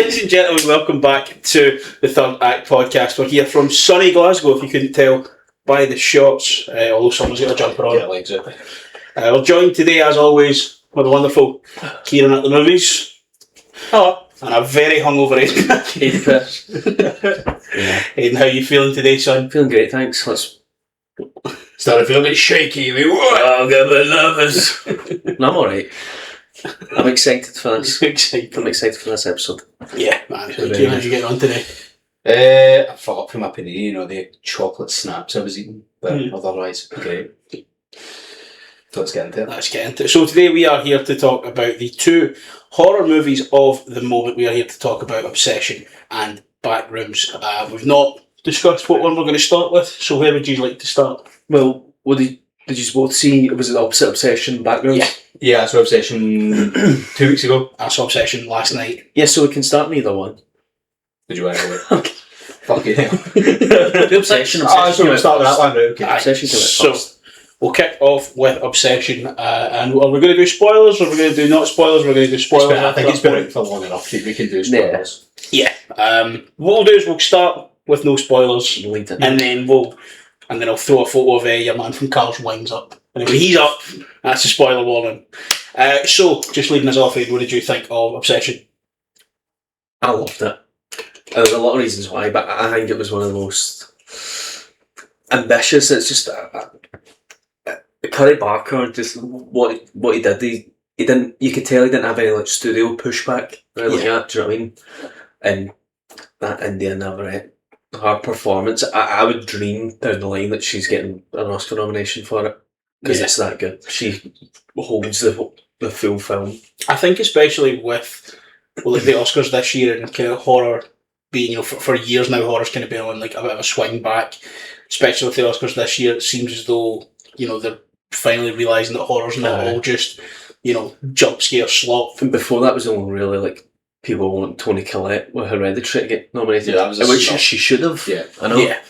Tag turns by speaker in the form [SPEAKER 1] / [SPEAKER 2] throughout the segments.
[SPEAKER 1] Ladies and gentlemen, welcome back to the Third Act podcast. We're here from sunny Glasgow, if you couldn't tell by the shots, although someone's got a jumper on. We're joined today, as always, by the wonderful Kieran at the movies.
[SPEAKER 2] Hello.
[SPEAKER 1] And a very hungover Aidan. Aidan, how are you feeling today, son?
[SPEAKER 2] Feeling great, thanks.
[SPEAKER 1] Starting to feel a bit shaky. I'm getting a bit nervous.
[SPEAKER 2] No, I'm alright. I'm excited for this. I'm excited for this episode.
[SPEAKER 1] Yeah, man. How are you getting on today?
[SPEAKER 3] I forgot from my panini, the chocolate snaps I was eating, but otherwise, great. So let's get into it.
[SPEAKER 1] So today we are here to talk about the two horror movies of the moment. We are here to talk about Obsession and Backrooms. We've not discussed what one we're going to start with, so where would you like to start?
[SPEAKER 2] Well, did you both see, was it the opposite Obsession Backrooms?
[SPEAKER 3] Yeah, I saw Obsession 2 weeks ago.
[SPEAKER 1] I saw Obsession last night.
[SPEAKER 2] Yeah, so we can start on either one.
[SPEAKER 3] Did you want to go?
[SPEAKER 2] Okay.
[SPEAKER 3] Fucking hell.
[SPEAKER 2] The Obsession.
[SPEAKER 3] So we'll start with that one, right? Okay.
[SPEAKER 2] Obsession
[SPEAKER 1] So we'll kick off with Obsession, and are we going to do spoilers, or are we going to do not spoilers? We're going to do spoilers.
[SPEAKER 3] I think it's been out for long enough that we can do spoilers.
[SPEAKER 1] Yeah. What we'll do is we'll start with no spoilers, and then I'll throw a photo of your man from Carl's Wings up. And when he's up, that's a spoiler warning. So, just leading us off, Ed, what did you think of Obsession?
[SPEAKER 2] I loved it. There's a lot of reasons why, but I think it was one of the most ambitious. It's just Curry Barker, just what he did. He didn't. You could tell he didn't have any studio pushback or anything like that. Do you know what I mean? And that Indian Everett, her performance, I would dream down the line that she's getting an Oscar nomination for it because it's that good. She holds the full film.
[SPEAKER 1] I think especially with the Oscars this year and kind of horror being, for years now, horror's kind of been on a bit of a swing back. Especially with the Oscars this year, it seems as though they're finally realising that horror's not all just jump scare slop.
[SPEAKER 2] And before that was only really people want Toni Collette with Hereditary to get nominated.
[SPEAKER 3] Yeah, that was
[SPEAKER 2] which she should have.
[SPEAKER 3] Yeah,
[SPEAKER 2] I know.
[SPEAKER 1] Yeah,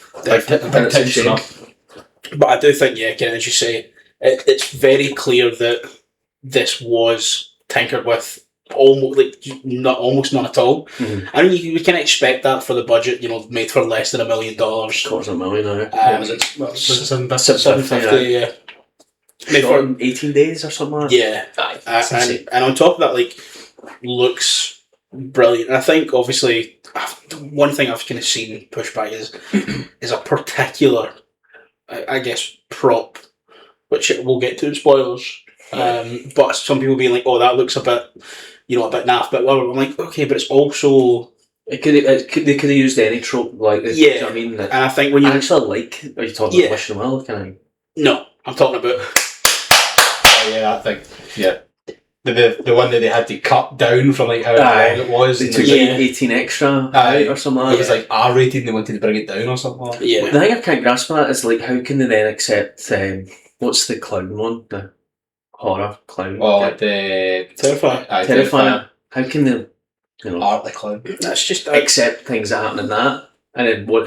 [SPEAKER 1] but I do think, again, as you say, it's very clear that this was tinkered with almost none at all.
[SPEAKER 2] Mm-hmm.
[SPEAKER 1] I mean, you can expect that for the budget, made for less than $1 million.
[SPEAKER 2] $250,000.
[SPEAKER 3] Was it
[SPEAKER 2] $750?
[SPEAKER 1] Yeah.
[SPEAKER 2] Made for 18 days or something like that.
[SPEAKER 1] Yeah. And on top of that, looks brilliant. And I think, obviously, one thing I've kind of seen pushback is a particular, I guess, prop, which we'll get to in spoilers. But some people being like, "Oh, that looks a bit, a bit naff." But I'm like, okay, but it's also
[SPEAKER 2] they could have used any trope like this.
[SPEAKER 1] Yeah,
[SPEAKER 2] you know what I mean,
[SPEAKER 1] and I think when you
[SPEAKER 2] actually are you talking about Wishing Well?
[SPEAKER 1] No, I'm talking about.
[SPEAKER 3] Oh yeah, I think the one that they had to cut down from how long it was.
[SPEAKER 2] They took 18 extra out or something.
[SPEAKER 3] It was R-rated and they wanted to bring it down or something.
[SPEAKER 1] Yeah.
[SPEAKER 2] The thing I can't grasp that is how can they then accept what's the clown one? The horror clown.
[SPEAKER 3] Oh, the
[SPEAKER 1] Terrifier.
[SPEAKER 2] How can they
[SPEAKER 3] Art the clown?
[SPEAKER 1] That's just
[SPEAKER 2] accept things that happen in that and then what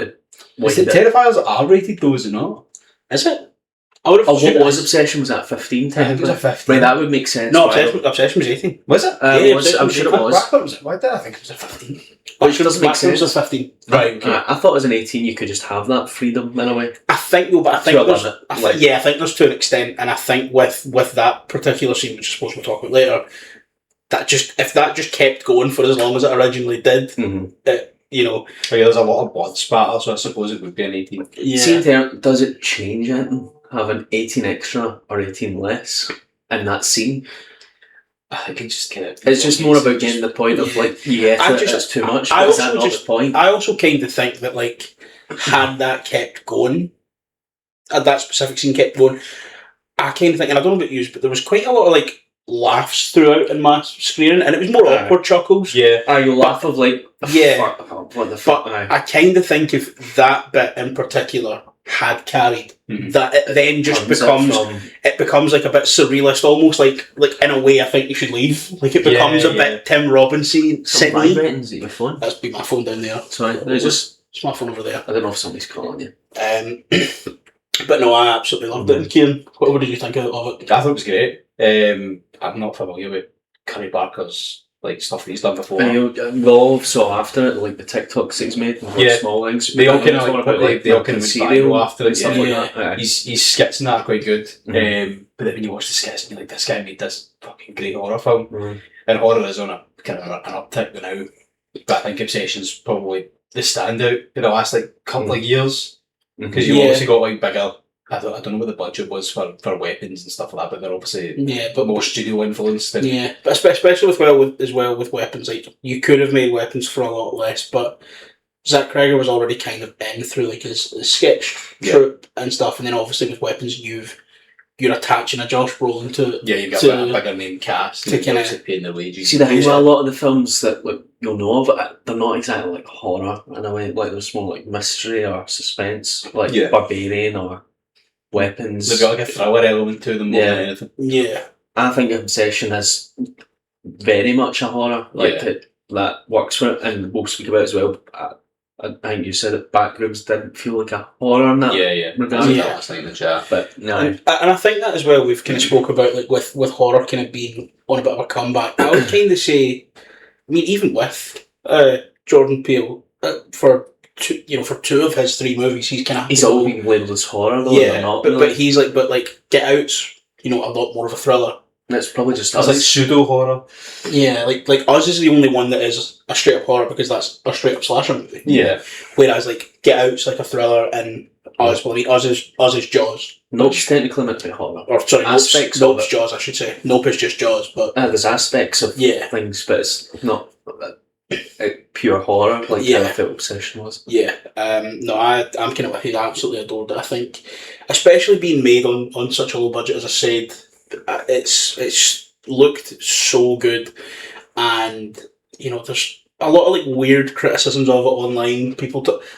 [SPEAKER 3] Terrifier's R-rated though, is it not?
[SPEAKER 1] Is it? I would have.
[SPEAKER 2] What was Obsession? Was that 15?
[SPEAKER 3] I think it was a 15.
[SPEAKER 2] Right, that would make sense.
[SPEAKER 1] No, Obsession was 18.
[SPEAKER 3] Was it?
[SPEAKER 2] I'm sure it was.
[SPEAKER 3] Why did I think it was a 15?
[SPEAKER 2] Which doesn't make sense.
[SPEAKER 1] Was 15.
[SPEAKER 3] Right. Okay.
[SPEAKER 2] I thought as an 18 you could just have that freedom in a way.
[SPEAKER 1] I think there's to an extent, and I think with that particular scene, which I suppose we'll talk about later, if that just kept going for as long as it originally did,
[SPEAKER 3] there's a lot of blood spatter, so I suppose it would be an 18.
[SPEAKER 2] Yeah. See, does it change anything? Having 18 extra or 18 less in that scene?
[SPEAKER 3] I think it just kind of...
[SPEAKER 2] It's just more about getting the point of it's too much. But is that not the point?
[SPEAKER 1] I also kind of think that had that kept going, had that specific scene kept going, I kind of think, and I don't know about you, but there was quite a lot of laughs throughout in my screening, and it was more awkward chuckles.
[SPEAKER 3] Yeah.
[SPEAKER 2] You laugh of what the fuck?
[SPEAKER 1] But I kind of think if that bit in particular had carried, that it then just becomes a bit surrealist, almost like in a way I think you should leave. It becomes a bit Tim Robinson.
[SPEAKER 2] Is it your phone?
[SPEAKER 1] That's been my phone down there.
[SPEAKER 2] Sorry,
[SPEAKER 1] it's my phone over there.
[SPEAKER 2] I don't know if somebody's calling you.
[SPEAKER 1] But no, I absolutely loved it. And Kieran, what did you think of it?
[SPEAKER 3] I thought it was great. I'm not familiar with Curry Barker's like stuff he's done before.
[SPEAKER 2] And we all saw after it, like the TikToks he's made, and
[SPEAKER 3] Yeah.
[SPEAKER 2] small things.
[SPEAKER 3] They all kind of
[SPEAKER 2] like
[SPEAKER 3] they all kind of
[SPEAKER 2] serial
[SPEAKER 3] after it and stuff like
[SPEAKER 1] Yeah.
[SPEAKER 3] that. His skits and that are quite good.
[SPEAKER 2] Mhm.
[SPEAKER 3] But then when you watch the skits, you're like, this guy made this fucking great horror film.
[SPEAKER 2] Mhm.
[SPEAKER 3] And horror is on a kind of an uptick now. But I think Obsession's probably the standout in the last like couple of years. Because you've
[SPEAKER 1] Yeah.
[SPEAKER 3] obviously got like bigger. I don't know what the budget was for weapons and stuff like that, but they're obviously
[SPEAKER 1] but
[SPEAKER 3] more studio influenced. And
[SPEAKER 1] yeah, but especially with weapons, like you could have made weapons for a lot less, but Zack Cregger was already kind of in through like his sketch troupe and stuff, and then obviously with weapons you're attaching a Josh Brolin to
[SPEAKER 3] yeah, you've got
[SPEAKER 1] to-
[SPEAKER 3] a bigger name cast.
[SPEAKER 1] to
[SPEAKER 3] And
[SPEAKER 1] kinda-
[SPEAKER 3] obviously paying the wages.
[SPEAKER 2] See, the thing with a lot of the films that like you'll know of, they're not exactly like horror in a way. Like there's more like mystery or suspense, like
[SPEAKER 3] Yeah.
[SPEAKER 2] Barbarian or Weapons.
[SPEAKER 3] They've got like a thriller element to them more
[SPEAKER 2] Yeah.
[SPEAKER 3] than anything.
[SPEAKER 1] yeah.
[SPEAKER 2] I think Obsession is very much a horror. Like
[SPEAKER 3] Yeah.
[SPEAKER 2] that works for it, and we'll speak about it as well. I think you said that Backrooms didn't feel like a horror in that.
[SPEAKER 3] Yeah.
[SPEAKER 2] Regard.
[SPEAKER 3] That's
[SPEAKER 1] Yeah.
[SPEAKER 3] last night in the chat.
[SPEAKER 2] But no,
[SPEAKER 1] And I think that as well we've kind of spoke about like with horror kind of being on a bit of a comeback. I would kind of say, I mean, even with Jordan Peele for two of his 3 movies, he's kind of
[SPEAKER 2] he's all been labelled as horror though.
[SPEAKER 1] yeah,
[SPEAKER 2] or not,
[SPEAKER 1] but
[SPEAKER 2] really.
[SPEAKER 1] he's like Get Out's a lot more of a thriller.
[SPEAKER 2] And it's probably just
[SPEAKER 3] That's
[SPEAKER 2] us.
[SPEAKER 3] like pseudo horror.
[SPEAKER 1] Yeah, like Us is the only one that is a straight up horror because that's a straight up slasher movie.
[SPEAKER 3] Yeah.
[SPEAKER 1] Whereas like Get Out's like a thriller and Us, well, I mean, Us is Jaws.
[SPEAKER 2] Nope's technically meant to be horror.
[SPEAKER 1] Or sorry,
[SPEAKER 2] Aspects
[SPEAKER 1] Nope's
[SPEAKER 2] of it.
[SPEAKER 1] Jaws, I should say. Nope is just Jaws, but
[SPEAKER 2] There's aspects of
[SPEAKER 1] yeah,
[SPEAKER 2] things, but it's not pure horror like
[SPEAKER 1] Yeah.
[SPEAKER 2] I felt Obsession was.
[SPEAKER 1] yeah. No, I'm kind of with you. I absolutely adored it. I think, especially being made on such a low budget, as I said, it's looked so good, and there's a lot of like weird criticisms of it online.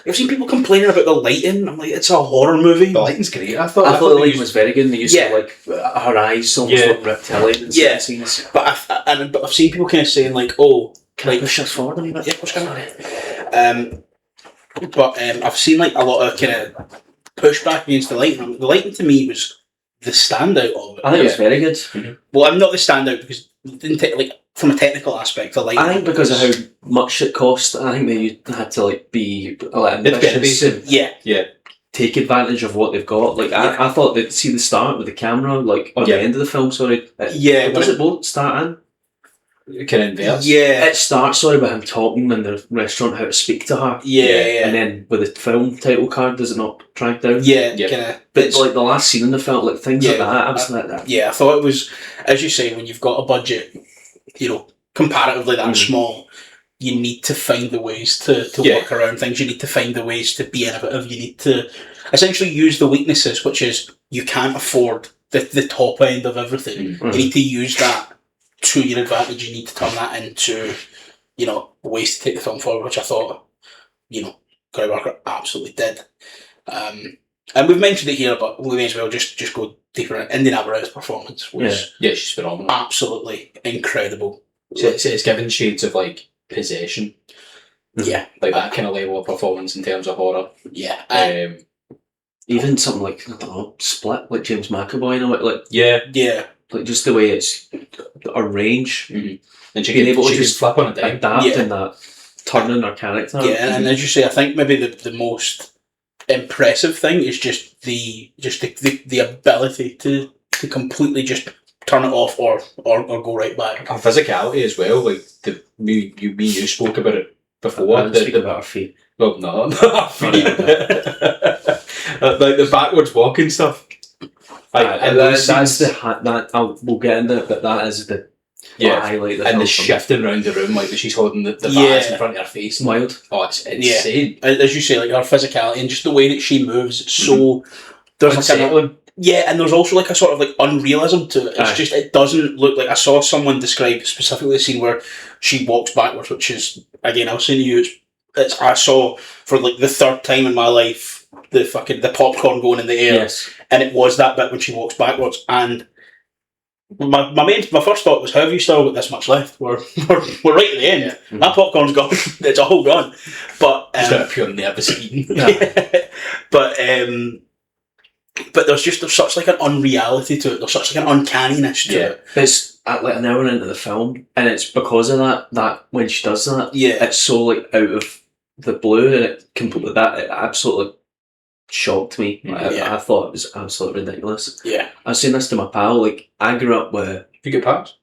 [SPEAKER 1] I've seen people complaining about the lighting. I'm like, it's a horror movie.
[SPEAKER 3] The lighting's great. I
[SPEAKER 2] I
[SPEAKER 3] thought
[SPEAKER 2] thought the
[SPEAKER 3] they
[SPEAKER 2] lighting was very good, and they used
[SPEAKER 1] Yeah.
[SPEAKER 2] to like her eyes almost
[SPEAKER 3] Yeah.
[SPEAKER 2] look reptilian in
[SPEAKER 1] Yeah.
[SPEAKER 2] certain scenes.
[SPEAKER 1] But I've seen people kind of saying like, oh,
[SPEAKER 2] Can I
[SPEAKER 1] like
[SPEAKER 2] push us forward a wee bit?
[SPEAKER 1] yeah, what's going on? But I've seen like a lot of kind of pushback against the lighting. The lighting to me was the standout of it.
[SPEAKER 2] I think it was very good.
[SPEAKER 1] Well, I'm not the standout because it didn't take like from a technical aspect. The lighting.
[SPEAKER 2] I think because of how much it cost, I think they had to like be a little
[SPEAKER 3] It's
[SPEAKER 2] ambitious
[SPEAKER 3] better,
[SPEAKER 2] and
[SPEAKER 1] yeah,
[SPEAKER 2] take advantage of what they've got. Like
[SPEAKER 1] Yeah.
[SPEAKER 2] I thought they'd see the start with the camera, like on
[SPEAKER 3] Yeah.
[SPEAKER 2] the end of the film. Sorry,
[SPEAKER 1] yeah,
[SPEAKER 2] does it both start in?
[SPEAKER 3] kind of inverse.
[SPEAKER 1] yeah,
[SPEAKER 2] It starts with him talking in the restaurant how to speak to her,
[SPEAKER 1] yeah,
[SPEAKER 2] and then with the film title card, does it not track down?
[SPEAKER 1] yeah,
[SPEAKER 3] Yeah.
[SPEAKER 1] kind of.
[SPEAKER 2] But like the last scene in the film, like things like
[SPEAKER 1] Yeah.
[SPEAKER 2] that, I was like that.
[SPEAKER 1] Yeah, I thought it was, as you say, when you've got a budget, comparatively that small, you need to find the ways to
[SPEAKER 3] Yeah.
[SPEAKER 1] work around things. You need to find the ways to be innovative. You need to essentially use the weaknesses, which is you can't afford the top end of everything.
[SPEAKER 2] Mm.
[SPEAKER 1] You need to use that to your advantage. You need to turn that into, ways to take the film forward, which I thought, Gary Barker absolutely did. And we've mentioned it here, but we may as well just go deeper. Indianapolis' performance was
[SPEAKER 3] Yeah, she's phenomenal.
[SPEAKER 1] absolutely incredible.
[SPEAKER 3] So it's given shades of like Possession,
[SPEAKER 1] Yeah,
[SPEAKER 3] like that kind of level of performance in terms of horror.
[SPEAKER 1] yeah.
[SPEAKER 2] Even something like, I don't know, Split, like James McAvoy in a way,
[SPEAKER 3] Yeah,
[SPEAKER 1] Yeah,
[SPEAKER 2] like just the way it's arranged,
[SPEAKER 3] and she
[SPEAKER 2] Being
[SPEAKER 3] can,
[SPEAKER 2] able to
[SPEAKER 3] she can
[SPEAKER 2] just
[SPEAKER 3] flip on a dime.
[SPEAKER 2] adapting that, turning her character.
[SPEAKER 1] yeah, and as you say, I think maybe the most impressive thing is just the ability to completely just turn it off or go right back.
[SPEAKER 3] Her physicality as well, like you spoke about it before.
[SPEAKER 2] I'm speaking about her feet.
[SPEAKER 3] Well, no, not feet. Like the backwards walking stuff. Like, and those
[SPEAKER 2] That's
[SPEAKER 3] scenes,
[SPEAKER 2] we'll get into it, but that is the highlight.
[SPEAKER 3] and the shifting around the room, like that she's holding the vase
[SPEAKER 1] Yeah.
[SPEAKER 3] in front of her face.
[SPEAKER 2] Wild.
[SPEAKER 3] Oh, it's insane.
[SPEAKER 1] As you say, like her physicality and just the way that she moves, it's so there's like
[SPEAKER 3] Unsettling.
[SPEAKER 1] and there's also like a sort of like unrealism to it. It's
[SPEAKER 2] Aye.
[SPEAKER 1] just it doesn't look like I saw someone describe specifically the scene where she walks backwards, which is again I was saying to you, it's I saw for like the third time in my life the popcorn going in the air,
[SPEAKER 2] Yes.
[SPEAKER 1] and it was that bit when she walks backwards. And my first thought was, how have you still got this much left? We're right at the end.
[SPEAKER 2] Yeah.
[SPEAKER 1] That popcorn's gone. It's all gone. But
[SPEAKER 3] Just out of pure nervous eating.
[SPEAKER 1] but but there's such like an unreality to it. There's such like an uncanniness to it.
[SPEAKER 2] It's at like an hour into the film, and it's because of that when she does that, it's so like out of the blue, and it absolutely shocked me. I thought it was absolutely ridiculous.
[SPEAKER 1] Yeah,
[SPEAKER 2] I was saying this to my pal. Like, I grew up with.
[SPEAKER 3] You get parts?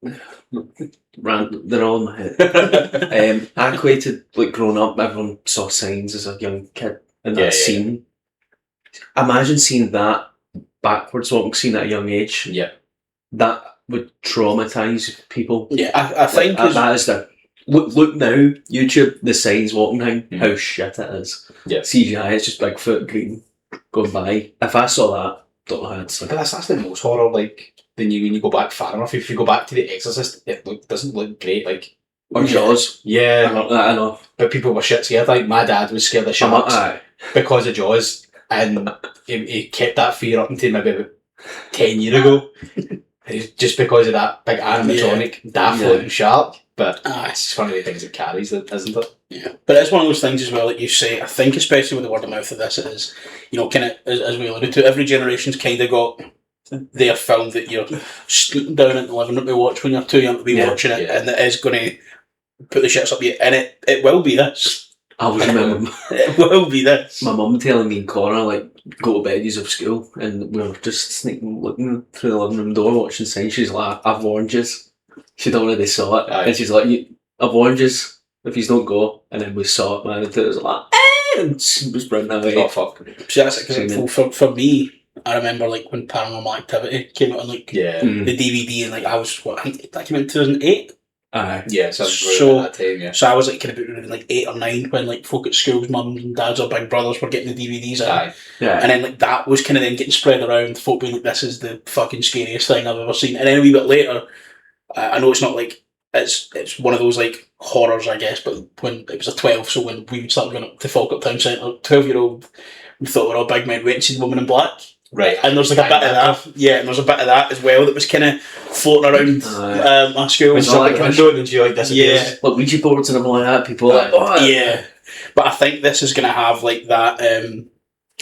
[SPEAKER 2] They're all in my head. I equated like growing up. Everyone saw Signs as a young kid, and that scene. Imagine seeing that backwards, what we've seen at a young age.
[SPEAKER 3] Yeah,
[SPEAKER 2] that would traumatise people.
[SPEAKER 1] Yeah, I think
[SPEAKER 2] that is the look now. YouTube, the Signs walking down, how shit it is.
[SPEAKER 3] Yeah,
[SPEAKER 2] CGI, it's just Bigfoot green going by. If I saw that, don't know how I'd sleep.
[SPEAKER 3] But that's the most horror. Like when you go back far enough. If you go back to The Exorcist, it doesn't look great. Like
[SPEAKER 2] or Jaws.
[SPEAKER 3] Yeah,
[SPEAKER 2] I know.
[SPEAKER 3] But people were shit scared. Like my dad was scared of sharks because of Jaws. And he kept that fear up until maybe about 10 years ago. Just because of that big animatronic floating shark. But it's just one of the things it carries, isn't it?
[SPEAKER 1] Yeah. But it's one of those things as well that you say, I think especially with the word of mouth of this, it is, kind of, as we alluded to, every generation's kind of got their film that you're sneaking down into the living room to watch when you're too young to be watching it, and it is going to put the shits up you. And it will be this.
[SPEAKER 2] I always remember
[SPEAKER 1] it will be this.
[SPEAKER 2] My mum telling me in Connor, like, go to bed, of school, and we were just sneaking, looking through the living room door, watching Signs. She's like, I've warned you. She'd already saw it. And she's like, I've warned you if you don't go. And then we saw it, man, and it was like, and she was running away.
[SPEAKER 3] Oh, fuck.
[SPEAKER 1] See, that's because for me, I remember, like, when Paranormal Activity came out on, like, the DVD, and, like, I was, I think that came out in 2008.
[SPEAKER 3] Yeah, so at that time,
[SPEAKER 1] so I was like kind of like 8 or 9 when like folk at schools, mums and dads or big brothers were getting the DVDs out, and then like that was kind of then getting spread around. Folk being like, "This is the fucking scariest thing I've ever seen." And then a wee bit later, I know it's not like it's one of those like horrors, I guess, but when it was a 12, so when we would start going up to Falk Up Town Centre, 12-year-old, we thought we were all big men, went and seen Woman in Black.
[SPEAKER 3] Right,
[SPEAKER 1] and there's like a bit of that, and there's a bit of that as well that was kind of floating around my school.
[SPEAKER 3] It's like a window and you like disappears.
[SPEAKER 2] Like Ouija boards and everything like that. People are like,
[SPEAKER 1] but I think this is going to have like that.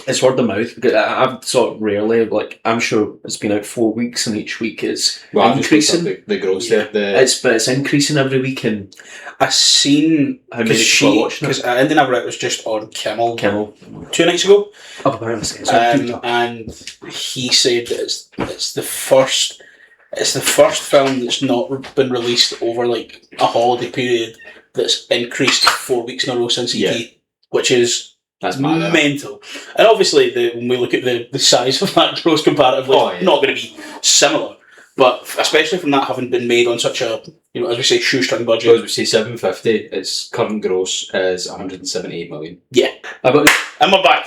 [SPEAKER 2] It's word of mouth because I've saw it rarely. Like I'm sure it's been out 4 weeks, and each week is increasing.
[SPEAKER 3] The gross there.
[SPEAKER 2] It's increasing every week, and
[SPEAKER 1] I seen
[SPEAKER 2] how many people are watching it.
[SPEAKER 1] Because I didn't it was just on Kimmel 2 nights ago. And he said that it's the first film that's not been released over like a holiday period that's increased 4 weeks in a row since ET, which is mental. And obviously, when we look at the size of that gross comparatively, not going to be similar. But especially from that having been made on such a, as we say, shoestring budget.
[SPEAKER 3] As we say, 750. Its current gross is 178 million.
[SPEAKER 1] Yeah,
[SPEAKER 2] I'm
[SPEAKER 1] back.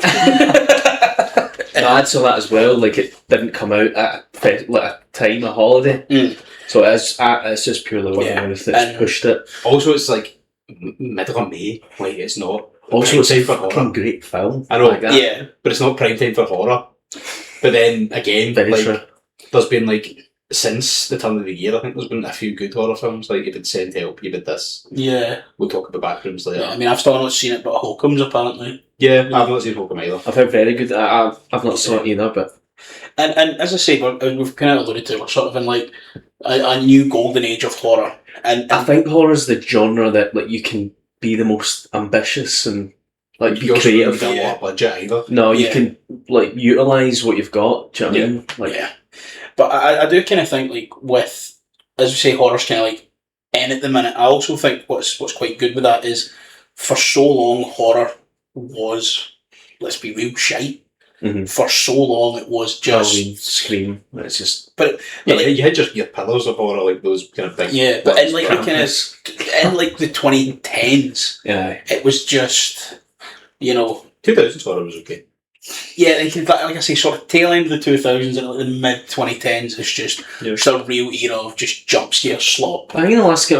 [SPEAKER 2] Add to that as well. Like it didn't come out at a time of holiday, so it's just purely word of mouth that's pushed it.
[SPEAKER 3] Also, it's like middle of May. Like it's not.
[SPEAKER 2] Also, it's a fucking great film.
[SPEAKER 3] I know, like that, but it's not prime time for horror. But then again, there's been like since the turn of the year, I think there's been a few good horror films. Like you've had Send Help, you've had this.
[SPEAKER 1] Yeah,
[SPEAKER 3] we'll talk about Backrooms later.
[SPEAKER 1] Yeah, I mean, I've still not seen it, but Holcomb's apparently.
[SPEAKER 3] Yeah, I've not seen Holcomb either.
[SPEAKER 2] I've heard very good. I've not saw it either, but
[SPEAKER 1] and as I say, we've kind of alluded to, we're sort of in like a new golden age of horror, and
[SPEAKER 2] I think horror is the genre that like you can be the most ambitious and like be creative.
[SPEAKER 3] You don't want a budget either.
[SPEAKER 2] No, you can like utilise what you've got. Do you know what I mean? Like,
[SPEAKER 1] but I do kind of think like with, as we say, horror's kind of like in at the minute. I also think what's quite good with that is for so long horror was, let's be real, shite.
[SPEAKER 2] Mm-hmm.
[SPEAKER 1] For so long it was just
[SPEAKER 2] Scream. It's just
[SPEAKER 3] you had just your pillars of horror, like those kind of big
[SPEAKER 1] but in like the kind of in like the 2010s, it was just
[SPEAKER 3] 2000s horror was okay.
[SPEAKER 1] Yeah, like I say, sort of tail end of the 2000s and the mid 2010s is just a real era of just jump scare slop.
[SPEAKER 2] I think in the last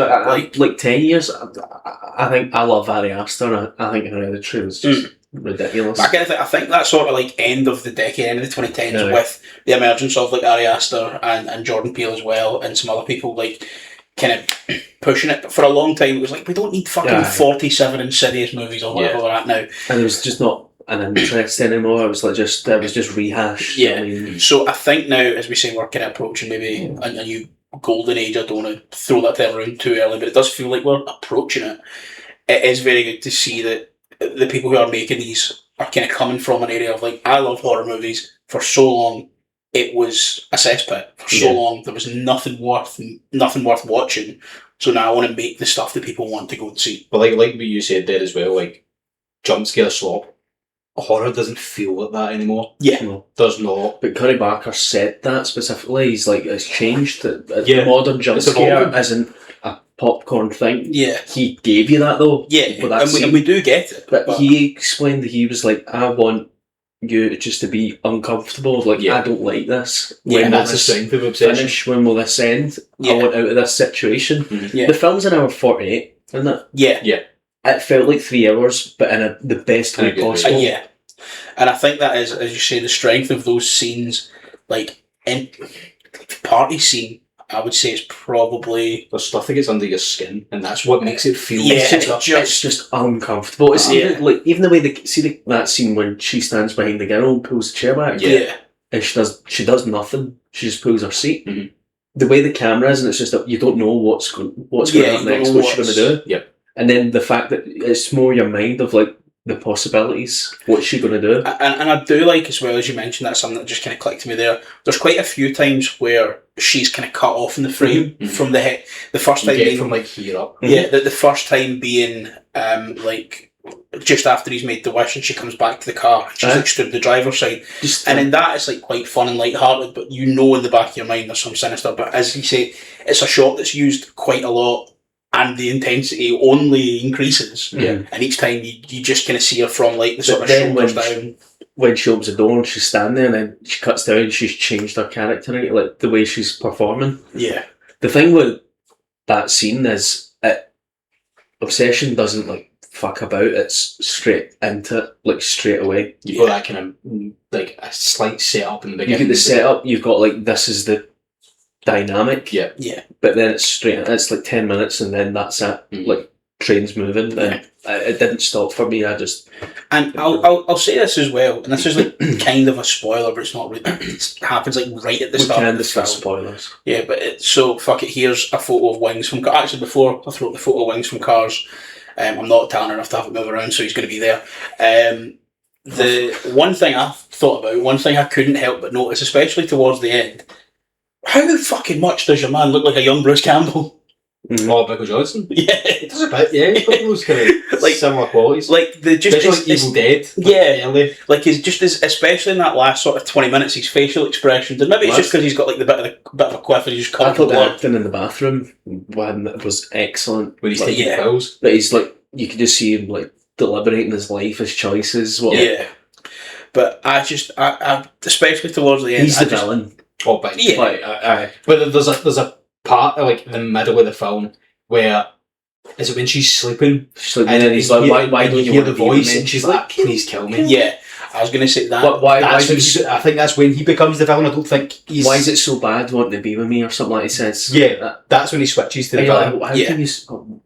[SPEAKER 2] like 10 years, I think I love Ari Aster. I think Hereditary was just ridiculous.
[SPEAKER 1] I think that sort of like end of the decade, end of the 2010s, with the emergence of like Ari Aster and Jordan Peele as well, and some other people like kind of pushing it. But for a long time, it was like, we don't need fucking 47 Insidious movies or whatever we're at now.
[SPEAKER 2] And there was just not an interest anymore. It was just rehashed.
[SPEAKER 1] Yeah.
[SPEAKER 2] I mean,
[SPEAKER 1] So I think now, as we say, we're kind of approaching maybe a new golden age. I don't want to throw that term around too early, but it does feel like we're approaching it. It is very good to see that the people who are making these are kind of coming from an area of like, I love horror movies. For so long, it was a cesspit. For so long, there was nothing worth watching. So now I want to make the stuff that people want to go and see.
[SPEAKER 3] But like what you said there as well, like jump scare slop. Horror doesn't feel like that anymore.
[SPEAKER 1] Yeah.
[SPEAKER 2] no.
[SPEAKER 3] Does not.
[SPEAKER 2] But Curry Barker said that specifically. He's like, it's changed. The
[SPEAKER 3] Yeah.
[SPEAKER 2] modern jump
[SPEAKER 3] It's
[SPEAKER 2] scare
[SPEAKER 3] evolving.
[SPEAKER 2] isn't a popcorn thing.
[SPEAKER 1] Yeah.
[SPEAKER 2] He gave you that though.
[SPEAKER 1] Yeah,
[SPEAKER 2] with that
[SPEAKER 1] and
[SPEAKER 2] scene.
[SPEAKER 1] we do get it.
[SPEAKER 2] But he explained that he was like, I want you just to be uncomfortable. Like,
[SPEAKER 3] Yeah.
[SPEAKER 2] I don't like this.
[SPEAKER 1] Yeah,
[SPEAKER 2] When
[SPEAKER 3] And
[SPEAKER 2] will
[SPEAKER 3] that's the
[SPEAKER 2] this
[SPEAKER 3] strength of Obsession.
[SPEAKER 2] finish? When will this end?
[SPEAKER 1] Yeah.
[SPEAKER 2] I want out of this situation.
[SPEAKER 1] Yeah.
[SPEAKER 2] The film's an hour 48, isn't it?
[SPEAKER 1] Yeah.
[SPEAKER 2] It felt like 3 hours, but in the best
[SPEAKER 3] In a
[SPEAKER 2] way
[SPEAKER 3] good way.
[SPEAKER 2] possible.
[SPEAKER 1] Yeah. And I think that is, as you say, the strength of those scenes. Like, in the party scene, I would say is probably...
[SPEAKER 3] There's stuff that gets under your skin, and that's what makes it feel
[SPEAKER 1] Yeah,
[SPEAKER 3] like
[SPEAKER 2] It's just uncomfortable. It's even the way that scene when she stands behind the girl and pulls the chair back.
[SPEAKER 1] Yeah.
[SPEAKER 2] And she does nothing. She just pulls her seat.
[SPEAKER 3] Mhm.
[SPEAKER 2] The way the camera is, and it's just that you don't know what's going
[SPEAKER 1] Yeah,
[SPEAKER 2] on
[SPEAKER 1] you don't
[SPEAKER 2] next.
[SPEAKER 1] know
[SPEAKER 2] What's she going to do?
[SPEAKER 3] Yep.
[SPEAKER 2] And then the fact that it's more your mind of like the possibilities. What's she going to do?
[SPEAKER 1] And I do like, as well as you mentioned, that's something that just kind of clicked to me there. There's quite a few times where she's kind of cut off in the frame from the head. The first time
[SPEAKER 3] You get
[SPEAKER 1] being...
[SPEAKER 3] from like here up.
[SPEAKER 1] Yeah, the first time being like just after he's made the wish and she comes back to the car and she's like stood at the driver's side. And in that it's like quite fun and light-hearted, but you know in the back of your mind there's some sinister. But as you say, it's a shot that's used quite a lot and the intensity only increases.
[SPEAKER 2] Yeah.
[SPEAKER 1] And each time you just kind of see her from like the sort of
[SPEAKER 2] then
[SPEAKER 1] shoulders down.
[SPEAKER 2] When she opens the door and she's standing there and then she cuts down, she's changed her character, like the way she's performing.
[SPEAKER 1] Yeah.
[SPEAKER 2] The thing with that scene is Obsession doesn't like fuck about, it's straight into it, like straight away.
[SPEAKER 3] You've got that kind of like a slight setup in the
[SPEAKER 2] You
[SPEAKER 3] beginning.
[SPEAKER 2] get the setup, you've got like this is the dynamic.
[SPEAKER 3] Yeah.
[SPEAKER 1] Yeah.
[SPEAKER 2] But then it's straight, it's like 10 minutes and then that's it. Like trains moving. And it didn't stop for me.
[SPEAKER 1] And I'll say this as well, and this is like kind of a spoiler, but it's not really. It happens like right at the
[SPEAKER 2] We
[SPEAKER 1] start.
[SPEAKER 2] can
[SPEAKER 1] of the
[SPEAKER 2] discuss
[SPEAKER 1] film.
[SPEAKER 2] spoilers.
[SPEAKER 1] Yeah, but so fuck it. Here's a photo of Wings from. Actually, before I throw up the photo of Wings from Cars, I'm not talented enough to have it move around, so he's going to be there. The one thing I thought about, one thing I couldn't help but notice, especially towards the end, how fucking much does your man look like a young Bruce Campbell?
[SPEAKER 3] Oh, Michael Johnson?
[SPEAKER 1] Yeah.
[SPEAKER 3] It does a bit, yeah. He's got those kind of
[SPEAKER 1] Like-
[SPEAKER 3] similar qualities.
[SPEAKER 1] Like the just
[SPEAKER 3] Especially like Evil Dead.
[SPEAKER 1] Yeah.
[SPEAKER 3] Early.
[SPEAKER 1] like he's just as, especially in that last sort of 20 minutes, his facial expressions, and maybe it's just because he's got like the bit of a quiff and he's just
[SPEAKER 2] I
[SPEAKER 1] covered
[SPEAKER 2] thought
[SPEAKER 1] in
[SPEAKER 2] the
[SPEAKER 1] blood.
[SPEAKER 2] acting in the bathroom was excellent.
[SPEAKER 3] When he's
[SPEAKER 2] Like,
[SPEAKER 3] taking
[SPEAKER 1] yeah.
[SPEAKER 3] pills.
[SPEAKER 2] But he's like, you could just see him like deliberating his life, his choices.
[SPEAKER 1] Yeah. But I especially towards the end,
[SPEAKER 2] He's
[SPEAKER 1] I
[SPEAKER 2] the
[SPEAKER 1] just-
[SPEAKER 2] villain.
[SPEAKER 3] Oh, big.
[SPEAKER 1] Yeah.
[SPEAKER 2] Like,
[SPEAKER 3] But there's a part like in the middle of the film where is it when she's sleeping
[SPEAKER 2] and then he's like, why don't you
[SPEAKER 3] hear
[SPEAKER 2] want
[SPEAKER 3] the
[SPEAKER 2] to be with
[SPEAKER 3] voice
[SPEAKER 2] me?
[SPEAKER 3] and she's like, please kill me.
[SPEAKER 1] Yeah, I was going to say that.
[SPEAKER 2] Why
[SPEAKER 3] That's when
[SPEAKER 2] does-
[SPEAKER 3] I think that's when he becomes the villain. I don't think he's.
[SPEAKER 2] Why is it so bad wanting to be with me or something like he says?
[SPEAKER 3] Yeah, that's when he switches to the
[SPEAKER 2] And you're
[SPEAKER 3] villain.
[SPEAKER 2] like, how
[SPEAKER 1] Yeah.
[SPEAKER 2] can you...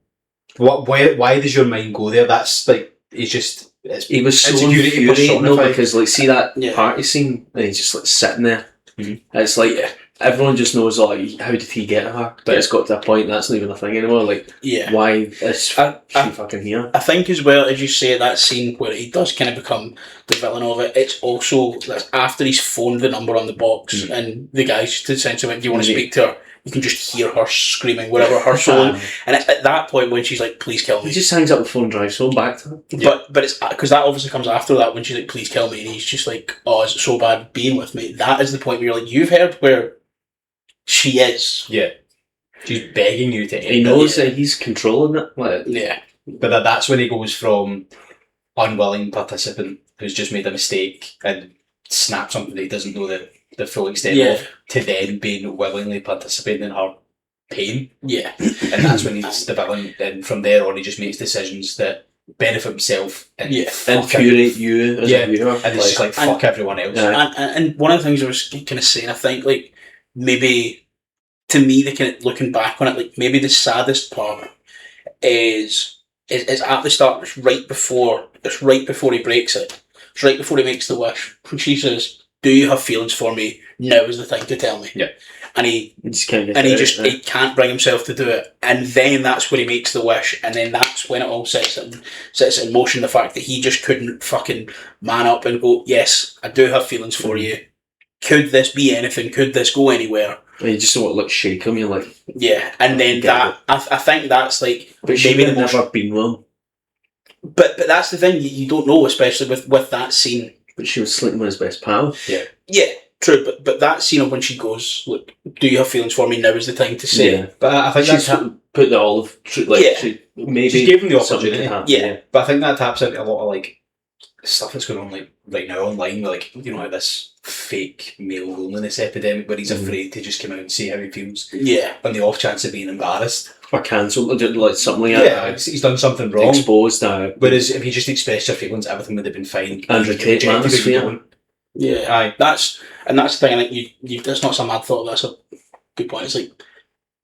[SPEAKER 3] Why does your mind go there? That's like it's just it's
[SPEAKER 2] He was so
[SPEAKER 3] insecurity
[SPEAKER 2] infuriating though,
[SPEAKER 3] personified.
[SPEAKER 2] because like, see that
[SPEAKER 1] Yeah.
[SPEAKER 2] party scene and he's just like sitting there.
[SPEAKER 3] Mhm.
[SPEAKER 2] It's like everyone just knows like how did he get her, but it's got to a point that's not even a thing anymore. Like
[SPEAKER 1] Yeah.
[SPEAKER 2] why is she
[SPEAKER 1] I-
[SPEAKER 2] fucking here?
[SPEAKER 1] I think as well, as you say, that scene where he does kind of become the villain of it, it's also that's after he's phoned the number on the box and the guy just essentially went, do you want to speak to her? You can just hear her screaming, whatever her soul. And it's at that point when she's like, please kill
[SPEAKER 2] He
[SPEAKER 1] me.
[SPEAKER 2] just hangs up the phone, drives home back to her.
[SPEAKER 1] But it's because that obviously comes after that when she's like, please kill me. And he's just like, oh, is it so bad being with me? That is the point where you're like, you've heard where she is.
[SPEAKER 3] yeah. She's begging you to end
[SPEAKER 2] He
[SPEAKER 3] it.
[SPEAKER 2] knows that he's controlling it. Like,
[SPEAKER 1] Yeah.
[SPEAKER 3] But that's when he goes from unwilling participant who's just made a mistake and snapped something that he doesn't know the full extent
[SPEAKER 1] Yeah.
[SPEAKER 3] of to then being willingly participating in her pain.
[SPEAKER 1] Yeah.
[SPEAKER 3] And that's when he's the villain. And from there on, he just makes decisions that benefit himself and
[SPEAKER 1] Yeah.
[SPEAKER 2] infuriate you as a viewer.
[SPEAKER 3] And it's just like fuck everyone else.
[SPEAKER 2] Yeah.
[SPEAKER 1] And one of the things I was kind of saying, I think, like, maybe, to me, the kind of looking back on it, like, maybe the saddest part is at the start, it's right before he breaks it, It's right before he makes the wish. And she says, "Do you have feelings for me? Now is the time to tell me."
[SPEAKER 3] Yeah.
[SPEAKER 1] And he
[SPEAKER 2] he
[SPEAKER 1] can't bring himself to do it. And then that's when he makes the wish. And then that's when it all sets in motion, the fact that he just couldn't fucking man up and go, "Yes, I do have feelings for you. Could this be anything? Could this go anywhere?"
[SPEAKER 2] And you just sort of shake him, you're like...
[SPEAKER 1] Yeah, and then I think that's like...
[SPEAKER 2] But she would have never been one.
[SPEAKER 1] But that's the thing, you don't know, especially with that scene.
[SPEAKER 2] But she was sleeping with his best pal.
[SPEAKER 1] Yeah, true, but that scene of when she goes, "Look, do you have feelings for me? Now is the time to say."
[SPEAKER 2] Yeah.
[SPEAKER 3] But I think
[SPEAKER 2] she's put the olive... She
[SPEAKER 3] gave him the opportunity.
[SPEAKER 1] Yeah.
[SPEAKER 3] But I think that taps into a lot of like stuff that's going on right now online, like this fake male loneliness epidemic where he's afraid to just come out and say how he feels.
[SPEAKER 1] Yeah.
[SPEAKER 3] On the off chance of being embarrassed.
[SPEAKER 2] Or cancelled, like something like that.
[SPEAKER 3] Yeah, he's done something wrong.
[SPEAKER 2] Exposed now.
[SPEAKER 3] Whereas if you just expressed your feelings, everything would have been fine.
[SPEAKER 2] Andrew Tate manosphere.
[SPEAKER 1] Yeah. Aye. That's the thing, I think you that's not some mad thought, that's a good point. It's like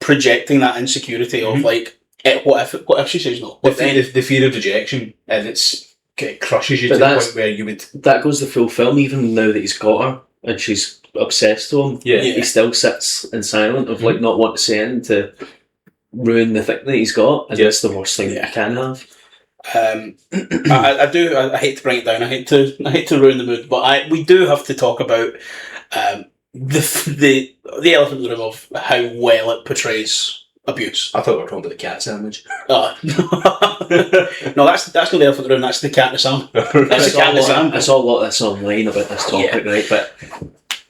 [SPEAKER 1] projecting that insecurity of like, what if she says no?
[SPEAKER 3] The fear of rejection, and it crushes you to the point where you would...
[SPEAKER 2] That goes the full film, even now that he's got her and she's obsessed to him.
[SPEAKER 3] Yeah.
[SPEAKER 2] He still sits in silent of like not wanting to say anything to ruin the thing that he's got, and that's the worst thing that you can have.
[SPEAKER 1] I hate to bring it down, I hate to ruin the mood, but we do have to talk about the elephant in the room of how well it portrays abuse.
[SPEAKER 3] I thought we were talking about the cat sandwich.
[SPEAKER 1] No, that's not the elephant in the room, that's the cat in the sand.
[SPEAKER 2] I saw a lot of this online about this topic, right? But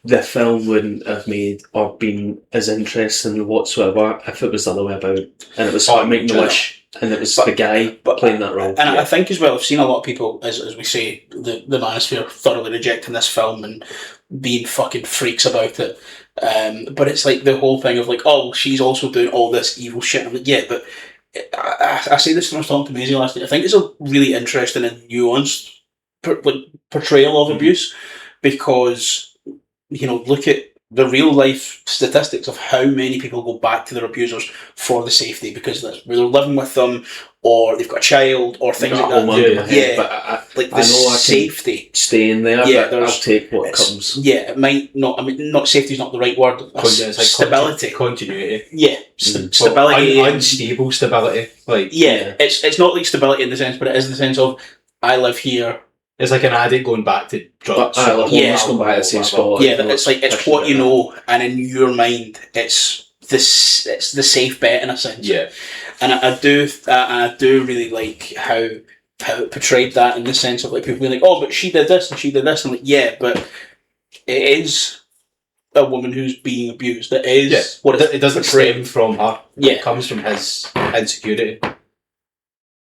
[SPEAKER 2] the film wouldn't have made or been as interesting whatsoever if it was the other way about, and it was making the wish, and it was the guy playing that role.
[SPEAKER 1] And I think as well, I've seen a lot of people, as we say, the manosphere thoroughly rejecting this film and being fucking freaks about it. But it's like the whole thing of like, oh, she's also doing all this evil shit. I'm like, yeah, but I say this when I was talking to Maisie last night. I think it's a really interesting and nuanced portrayal of abuse, because look at the real life statistics of how many people go back to their abusers for the safety, because they're living with them, or they've got a child, or things like that. But like the safety,
[SPEAKER 2] staying there. Yeah, but I'll take what comes.
[SPEAKER 1] Yeah, it might not. I mean, not safety is not the right word.
[SPEAKER 3] It's like
[SPEAKER 1] stability,
[SPEAKER 3] continuity.
[SPEAKER 1] Yeah, stability,
[SPEAKER 3] unstable stability.
[SPEAKER 1] It's not like stability in the sense, but it is in the sense of I live here.
[SPEAKER 3] It's like an addict going back to drugs.
[SPEAKER 2] Going back to the same spot.
[SPEAKER 1] Yeah, but it's what you know, and in your mind, it's the safe bet in a sense.
[SPEAKER 3] Yeah,
[SPEAKER 1] and I do really like how it portrayed that, in the sense of like people being like, oh, but she did this and she did this, and like, yeah, but it is a woman who's being abused. It is what
[SPEAKER 3] it doesn't frame from her.
[SPEAKER 1] Yeah,
[SPEAKER 3] it comes from his insecurity.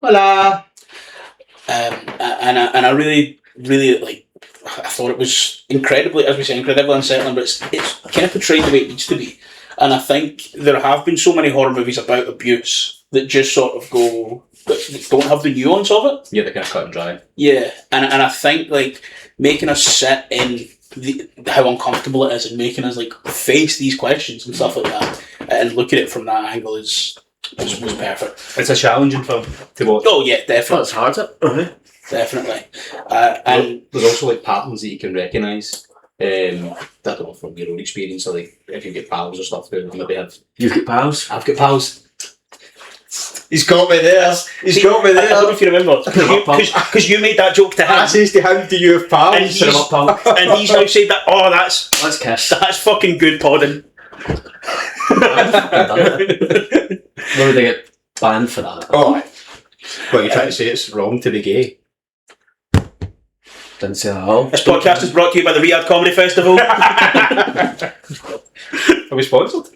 [SPEAKER 3] Hola.
[SPEAKER 1] And I really, really like. I thought it was incredibly unsettling, but it's kind of portrayed the way it needs to be. And I think there have been so many horror movies about abuse that just sort of that don't have the nuance of it.
[SPEAKER 3] Yeah, they're kind of cut and dry.
[SPEAKER 1] Yeah, and I think like making us sit in how uncomfortable it is, and making us like face these questions and stuff like that, and look at it from that angle was perfect.
[SPEAKER 3] It's a challenging film to watch.
[SPEAKER 1] Oh yeah, definitely.
[SPEAKER 2] It's hard.
[SPEAKER 1] Definitely. And
[SPEAKER 3] there's also like patterns that you can recognise. I don't know, from your own experience, or like if you get pals or stuff, maybe
[SPEAKER 2] You've got pals?
[SPEAKER 3] I've got pals. He's got me there. He's got me there.
[SPEAKER 1] I don't know if you remember, because you made that joke to him.
[SPEAKER 3] I says to him, "Do you have pals?"
[SPEAKER 1] And he's now said that. Oh, that's
[SPEAKER 2] kiss.
[SPEAKER 1] That's fucking good podding.
[SPEAKER 2] Where would they get banned for that?
[SPEAKER 3] Oh, well, you're trying to say it's wrong to be gay.
[SPEAKER 2] Didn't say that at all.
[SPEAKER 1] This podcast is brought to you by the Riyadh Comedy Festival.
[SPEAKER 3] Are we sponsored?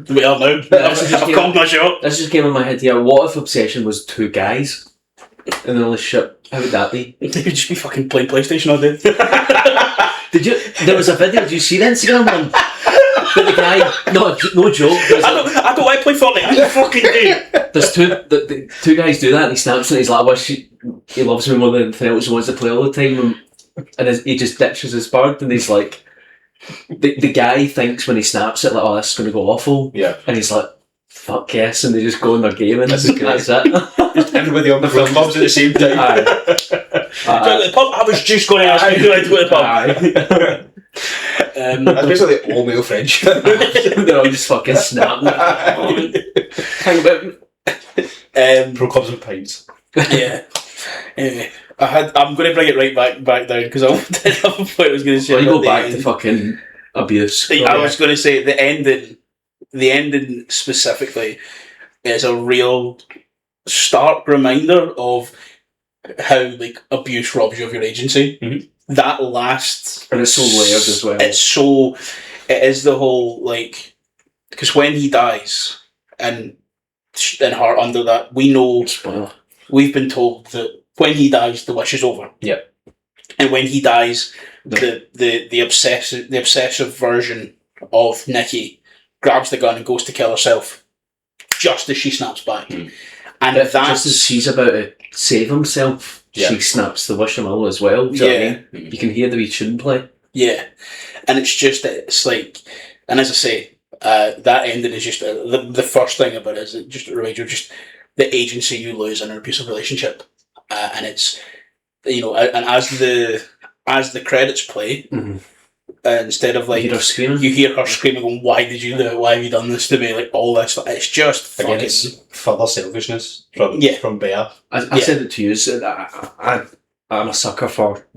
[SPEAKER 1] We are now. I've called my shot.
[SPEAKER 2] This just came in my head here. What if Obsession was two guys in a relationship? How would that be?
[SPEAKER 1] They would just be fucking playing PlayStation all day.
[SPEAKER 2] Did you? There was a video. Did you see the Instagram one? But the guy, no joke.
[SPEAKER 1] I don't want to play Fortnite. I fucking do.
[SPEAKER 2] There's the two guys do that, and he snaps it. He's like, I wish he loves me more than anything else. He wants to play all the time, and he just ditches his bird, and he's like, the guy thinks when he snaps it, like, oh, this is going to go awful.
[SPEAKER 3] Yeah.
[SPEAKER 2] And he's like, fuck yes, and they just go in their game, and that's it.
[SPEAKER 3] Everybody on the film comes at the same time.
[SPEAKER 1] the pub? I was just going to ask you to go to the pub.
[SPEAKER 3] That's basically the all-male friendship.
[SPEAKER 2] They're all just fucking snapping. Hang about.
[SPEAKER 3] Pro clubs and pints.
[SPEAKER 1] Yeah. Anyway, I'm going to bring it right back down because I did have a point I was going to say.
[SPEAKER 2] Well, you go back to fucking abuse.
[SPEAKER 1] I was going to say the ending specifically is a real stark reminder of how like abuse robs you of your agency.
[SPEAKER 3] Mm-hmm.
[SPEAKER 1] That lasts,
[SPEAKER 2] and it's so layered as well.
[SPEAKER 1] It is the whole like, because when he dies and her under that, we know,
[SPEAKER 2] spoiler,
[SPEAKER 1] we've been told that when he dies the wish is over.
[SPEAKER 3] Yep.
[SPEAKER 1] And when he dies, the obsessive version of Nikki grabs the gun and goes to kill herself just as she snaps back. And
[SPEAKER 2] but just as he's about to save himself, she snaps the wishing well as well. Do you know what I mean? You can hear the wee tune play.
[SPEAKER 1] Yeah. And it's like, and as I say, that ending is just the first thing about it is it just reminds you of just the agency you lose in an abusive relationship. And it's, and as the credits play, instead of like,
[SPEAKER 2] you
[SPEAKER 1] hear her screaming, going, "Why did you do it? Why have you done this to me?" Like all this stuff. It's just
[SPEAKER 3] again,
[SPEAKER 1] fucking,
[SPEAKER 3] it's further selfishness from Bear.
[SPEAKER 2] I said it to you. So I'm a sucker for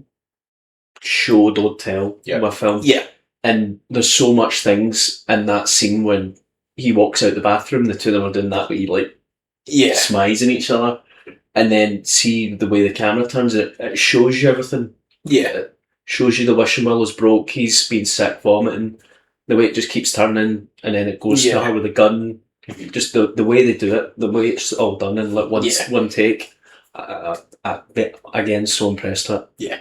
[SPEAKER 2] show don't tell with film.
[SPEAKER 1] Yeah.
[SPEAKER 2] And there's so much things in that scene when he walks out the bathroom, the two of them are doing that, but he like smizing each other, and then see the way the camera turns. It shows you everything.
[SPEAKER 1] Yeah.
[SPEAKER 2] It shows you the wishing well is broke. He's been sick, vomiting. The way it just keeps turning, and then it goes to her with a gun. Just the way they do it, the way it's all done in like one take. Again, so impressed with it.
[SPEAKER 1] Yeah.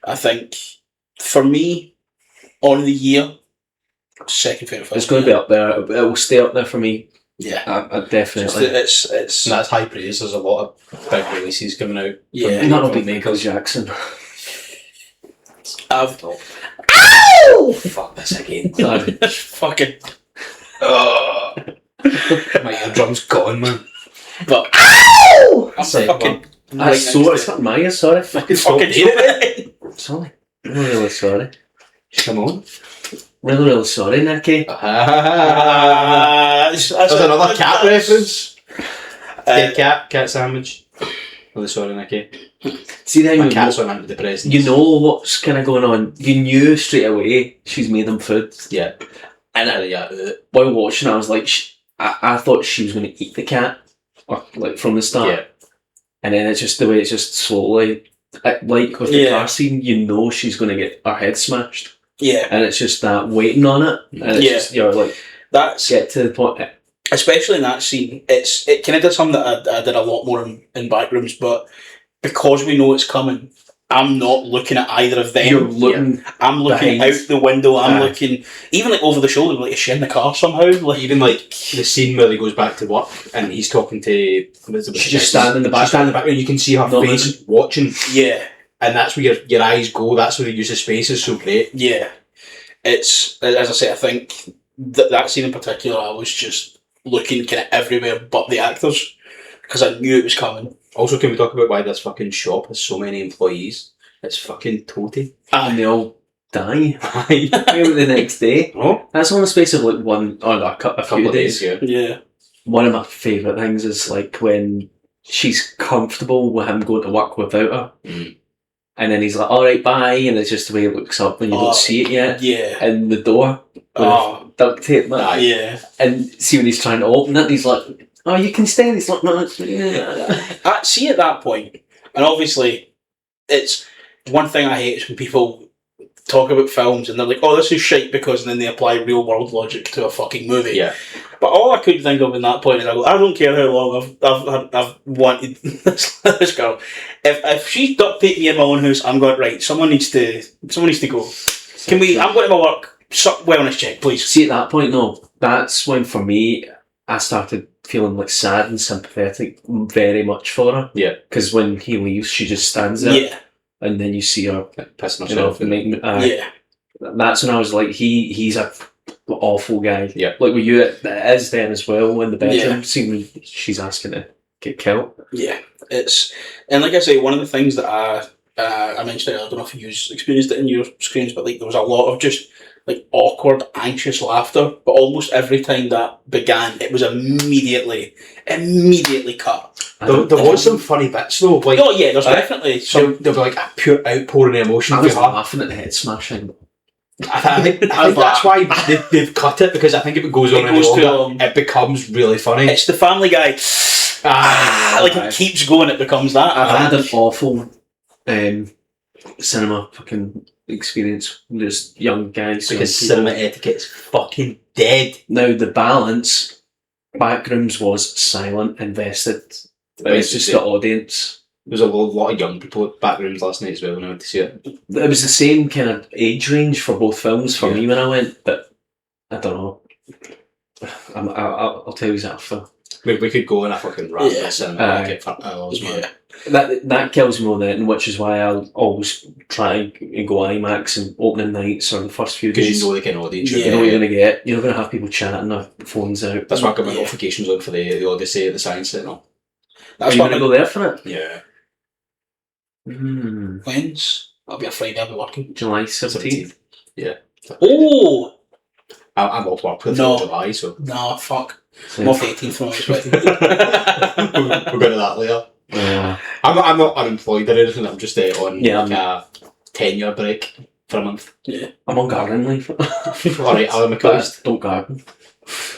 [SPEAKER 1] I think for me, on the year, second favourite film.
[SPEAKER 2] It's going to be up there. It will stay up there for me.
[SPEAKER 1] Yeah,
[SPEAKER 2] I definitely.
[SPEAKER 1] It's
[SPEAKER 3] and that's high praise. There's a lot of big releases coming out.
[SPEAKER 1] Yeah,
[SPEAKER 2] and that'll be Michael Jackson.
[SPEAKER 3] Ow! Fuck this again.
[SPEAKER 1] Fucking.
[SPEAKER 3] My eardrum's gone, man.
[SPEAKER 1] But
[SPEAKER 3] ow!
[SPEAKER 1] I'm fucking.
[SPEAKER 2] It's not my ear. Sorry.
[SPEAKER 1] Fucking hate it.
[SPEAKER 2] Sorry. Really sorry.
[SPEAKER 3] Come on.
[SPEAKER 2] Really sorry, Nicky.
[SPEAKER 1] That's
[SPEAKER 3] another cat reference. Dead cat sandwich. Really sorry, Nicky.
[SPEAKER 2] See, then
[SPEAKER 3] my cat's on antidepressants.
[SPEAKER 2] You know what's kind of going on. You knew straight away she's made them food.
[SPEAKER 3] Yeah.
[SPEAKER 2] And while watching, I was like, I thought she was going to eat the cat, or like from the start.
[SPEAKER 3] Yeah.
[SPEAKER 2] And then it's just the way it's just slowly, like with the car scene, you know she's going to get her head smashed.
[SPEAKER 1] Yeah.
[SPEAKER 2] And it's just that waiting on it. And it's just, you're like, get to the point.
[SPEAKER 1] Especially in that scene, it kind of did something that I did a lot more in Backrooms, but because we know it's coming, I'm not looking at either of them.
[SPEAKER 2] You're looking.
[SPEAKER 1] I'm looking out the window. I'm looking even like over the shoulder. Like, is she in the car somehow? Like
[SPEAKER 3] even like the scene where he goes back to work and he's talking to Elizabeth.
[SPEAKER 2] She's just standing in the back.
[SPEAKER 3] She's standing in the back, and you can see her face watching.
[SPEAKER 1] Yeah,
[SPEAKER 3] and that's where your eyes go. That's where the use of space is so great.
[SPEAKER 1] Yeah, it's as I say. I think that scene in particular, I was just looking kind of everywhere but the actors because I knew it was coming.
[SPEAKER 3] Also, can we talk about why this fucking shop has so many employees? It's fucking toty.
[SPEAKER 2] And they all die. The next day.
[SPEAKER 3] Oh.
[SPEAKER 2] That's on the space of like a couple of days.
[SPEAKER 1] Yeah.
[SPEAKER 2] One of my favourite things is like when she's comfortable with him going to work without her.
[SPEAKER 3] Mm.
[SPEAKER 2] And then he's like, alright, bye. And it's just the way it looks up when you don't see it yet.
[SPEAKER 1] Yeah.
[SPEAKER 2] And the door. With duct tape. Like,
[SPEAKER 1] yeah.
[SPEAKER 2] And see when he's trying to open it, he's like, oh, you can stay. And he's like, no.
[SPEAKER 1] See, at that point, and obviously, it's one thing I hate is when people talk about films and they're like, oh, this is shite because, and then they apply real world logic to a fucking movie.
[SPEAKER 3] Yeah.
[SPEAKER 1] But all I could think of in that point is I don't care how long I've wanted this girl. If she's duct taped me in my own house, I'm going, right, someone needs to go. I'm going to my work, wellness check, please.
[SPEAKER 2] See, at that point, no, that's when for me, I started feeling like sad and sympathetic very much for her.
[SPEAKER 3] Yeah.
[SPEAKER 2] Because when he leaves, she just stands there.
[SPEAKER 1] Yeah.
[SPEAKER 2] And then you see her
[SPEAKER 3] pissing herself.
[SPEAKER 1] Yeah.
[SPEAKER 2] That's when I was like, he's a awful guy.
[SPEAKER 3] Yeah.
[SPEAKER 2] Like with you, it is then as well in the bedroom scene when she's asking to get killed.
[SPEAKER 1] Yeah, and like I say, one of the things that I mentioned earlier, I don't know if you experienced it in your screens, but like there was a lot of just like awkward, anxious laughter. But almost every time that began, it was immediately cut.
[SPEAKER 3] There was some funny bits though. Like,
[SPEAKER 1] Oh yeah, there's definitely some.
[SPEAKER 3] There'll be like a pure outpouring of emotion.
[SPEAKER 2] I was laughing at the head smashing.
[SPEAKER 3] I think that's why they've cut it, because I think if it goes on any longer, it becomes really funny.
[SPEAKER 1] It's the Family Guy. It keeps going. It becomes that.
[SPEAKER 2] I had an awful cinema fucking experience with this young guys.
[SPEAKER 3] Because cinema etiquette's fucking dead.
[SPEAKER 2] Now the balance, Backrooms was silent, invested. It was just the audience.
[SPEAKER 3] There was a lot of young people at Backrooms last night as well when I went to see it.
[SPEAKER 2] It was the same kind of age range for both films for me when I went, but I don't know. I'll tell you after.
[SPEAKER 3] We could go on a fucking rant at cinema for hours, man.
[SPEAKER 2] That kills me more than anything, which is why I'll always try and go IMAX and opening nights or the first few days.
[SPEAKER 3] Because you know the kind of audience
[SPEAKER 2] you know what you're going to get. You're not going to have people chatting their phones out.
[SPEAKER 3] That's why I got my notifications on for the Odyssey at the Science Centre.
[SPEAKER 2] That's why I'm going to go there for it?
[SPEAKER 3] Yeah.
[SPEAKER 1] When's? That'll be a Friday, I'll be working.
[SPEAKER 2] July 17th.
[SPEAKER 3] Yeah.
[SPEAKER 1] Oh!
[SPEAKER 3] I'm off work with July, so.
[SPEAKER 1] No, fuck. I'm off 18th from
[SPEAKER 3] We'll go to that later. I'm not unemployed or anything, I'm just on a 10-year break for a month.
[SPEAKER 2] Yeah. I'm on gardening leave.
[SPEAKER 3] Alright, I'm a coast.
[SPEAKER 2] Don't garden.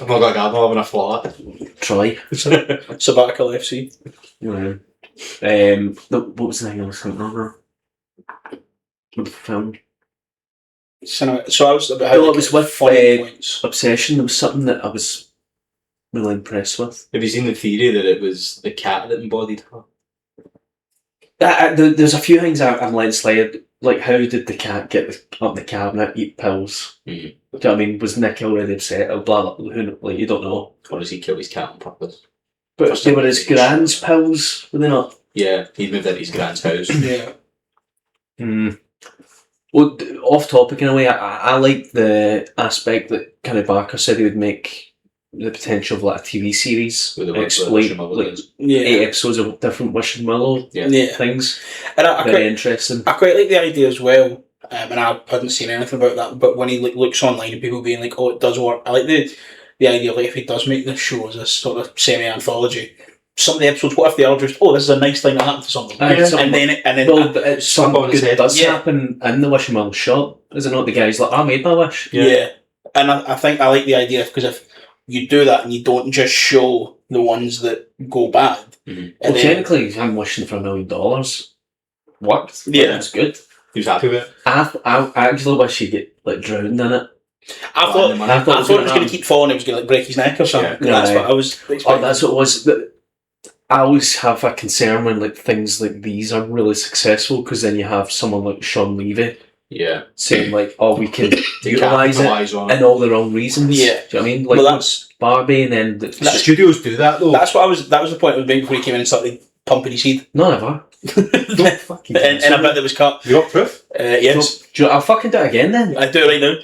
[SPEAKER 3] I've not got a garden, I'm having a flat.
[SPEAKER 2] Try.
[SPEAKER 1] Sabbatical FC.
[SPEAKER 2] Yeah. What was the thing I was thinking of? With the film?
[SPEAKER 1] So I was about
[SPEAKER 2] it was with
[SPEAKER 1] points.
[SPEAKER 2] Obsession. There was something that I was really impressed with.
[SPEAKER 3] Have you seen the theory that it was the cat that embodied her?
[SPEAKER 2] There's a few things I'm letting slide. Like, how did the cat get up the cabinet, eat pills? Do you know what I mean? Was Nick already upset? Or blah, blah, like, you don't know.
[SPEAKER 3] Or does he kill his cat on purpose?
[SPEAKER 2] But they were his grand's pills, were they not?
[SPEAKER 3] Yeah, he'd moved into his grand's house.
[SPEAKER 1] Yeah.
[SPEAKER 2] Well, off topic in a way, I like the aspect that kind of Barker said he would make the potential of like a TV series.
[SPEAKER 3] With the
[SPEAKER 2] explain like 8 episodes of different Wish and Willow things.
[SPEAKER 1] And I
[SPEAKER 2] very interesting.
[SPEAKER 1] I quite like the idea as well. And I hadn't seen anything about that, but when he looks online and people being like, "Oh, it does work," I like the idea of like if he does make this show as a sort of semi-anthology. Some of the episodes, what if they are just, "Oh, this is a nice thing that happened to something," and then
[SPEAKER 2] something good does happen in the Wish and Willow shop, is it not? The guy's like, "I made my wish."
[SPEAKER 1] Yeah. And I think I like the idea because if you do that and you don't just show the ones that go bad,
[SPEAKER 2] well, technically, I'm wishing for $1 million. Worked.
[SPEAKER 1] Yeah,
[SPEAKER 2] it's good.
[SPEAKER 3] He was happy with it.
[SPEAKER 2] I actually wish he'd get like drowned in it.
[SPEAKER 1] I thought it was going to keep falling. It was going to like break his neck or something. Yeah. That's what I was expecting.
[SPEAKER 2] That's what it was. I always have a concern when like things like these are really successful, because then you have someone like Sean Levy, saying like, "Oh, we can utilise it in all the wrong reasons." Yeah, do you know what I mean? Like, that's Barbie, and then
[SPEAKER 3] the studios do that though.
[SPEAKER 1] That was the point I was making before he came in and started pumping his head.
[SPEAKER 2] No, never. Don't fucking.
[SPEAKER 1] And I bet there was cut.
[SPEAKER 3] You got proof?
[SPEAKER 1] Yes.
[SPEAKER 2] I'll fucking do it again then.
[SPEAKER 1] I do it right now.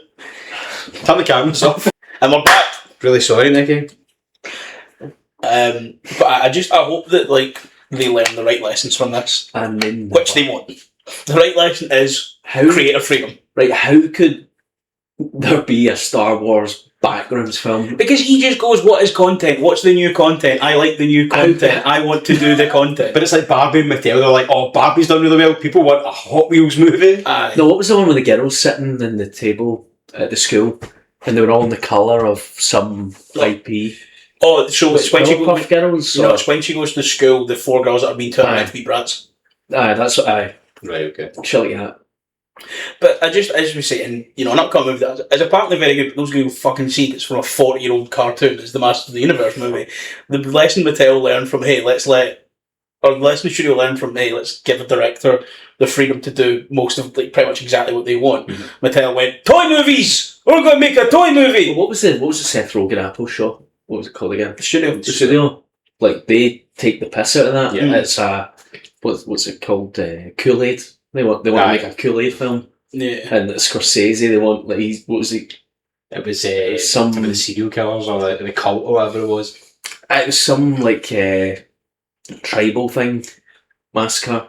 [SPEAKER 3] Turn the cameras off.
[SPEAKER 1] And we're back.
[SPEAKER 3] Really sorry, Nicky.
[SPEAKER 1] But I hope that like they learn the right lessons from this, which they won't. The right lesson is creative freedom.
[SPEAKER 2] Right? How could there be a Star Wars Backrooms film?
[SPEAKER 1] Because he just goes, "What is content? What's the new content? I like the new content. I want to do the content."
[SPEAKER 3] But it's like Barbie and Mattel. They're like, "Oh, Barbie's done really well. People want a Hot Wheels movie."
[SPEAKER 2] No, what was the one with the girls sitting in the table at the school, and they were all in the colour of some IP?
[SPEAKER 1] Oh, so it's when
[SPEAKER 2] girls.
[SPEAKER 1] It's when she goes to school. The 4 girls that have been turned out to be brats.
[SPEAKER 2] That's what I.
[SPEAKER 3] Right. Okay.
[SPEAKER 2] Shit like that.
[SPEAKER 1] But I just, as we say, and an upcoming movie that is apparently very good, but those people fucking see it's from a 40-year-old cartoon. It's the Master of the Universe movie. The lesson Mattel learned from, the lesson the studio learned from, let's give the director the freedom to do most of, like, pretty much exactly what they want. Mm-hmm. Mattel went, "Toy movies! We're going to make a toy movie!"
[SPEAKER 2] Well, what was the Seth Rogen Apple show? What was it called again?
[SPEAKER 1] The
[SPEAKER 2] studio. Like, they take the piss out of that. Yeah. It's what's it called? Kool-Aid. They want to make a Kool-Aid film. Yeah. And Scorsese, they want, like, what was it?
[SPEAKER 3] It was some of the serial killers or the cult or whatever it was.
[SPEAKER 2] It was some like tribal thing, massacre.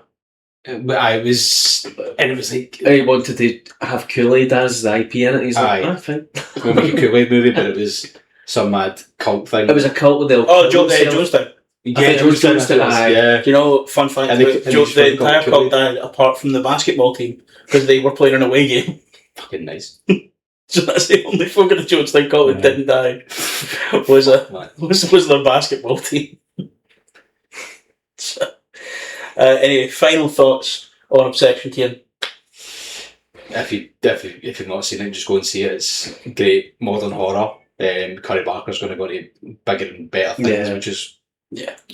[SPEAKER 3] But it was like
[SPEAKER 2] He wanted to have Kool-Aid as the IP in it. He's like,
[SPEAKER 3] Aye.
[SPEAKER 2] fine.
[SPEAKER 3] we'll make a Kool-Aid movie, but it was some mad cult thing.
[SPEAKER 2] It was a cult with the
[SPEAKER 1] Jonestown.
[SPEAKER 3] Yeah,
[SPEAKER 2] Jonestown, aye.
[SPEAKER 3] yeah.
[SPEAKER 1] You know, fun fact,
[SPEAKER 3] And they
[SPEAKER 1] the
[SPEAKER 3] just
[SPEAKER 1] entire
[SPEAKER 3] got
[SPEAKER 1] cult died apart from the basketball team because they were playing an away game.
[SPEAKER 3] Fucking nice.
[SPEAKER 1] So that's the only folk in the Jonestown cult that didn't die. Was their basketball team. So, anyway, final thoughts on Obsession, Kieran.
[SPEAKER 3] If you've not seen it, just go and see it. It's great modern horror. Curry Barker's going to go to bigger and better things, which is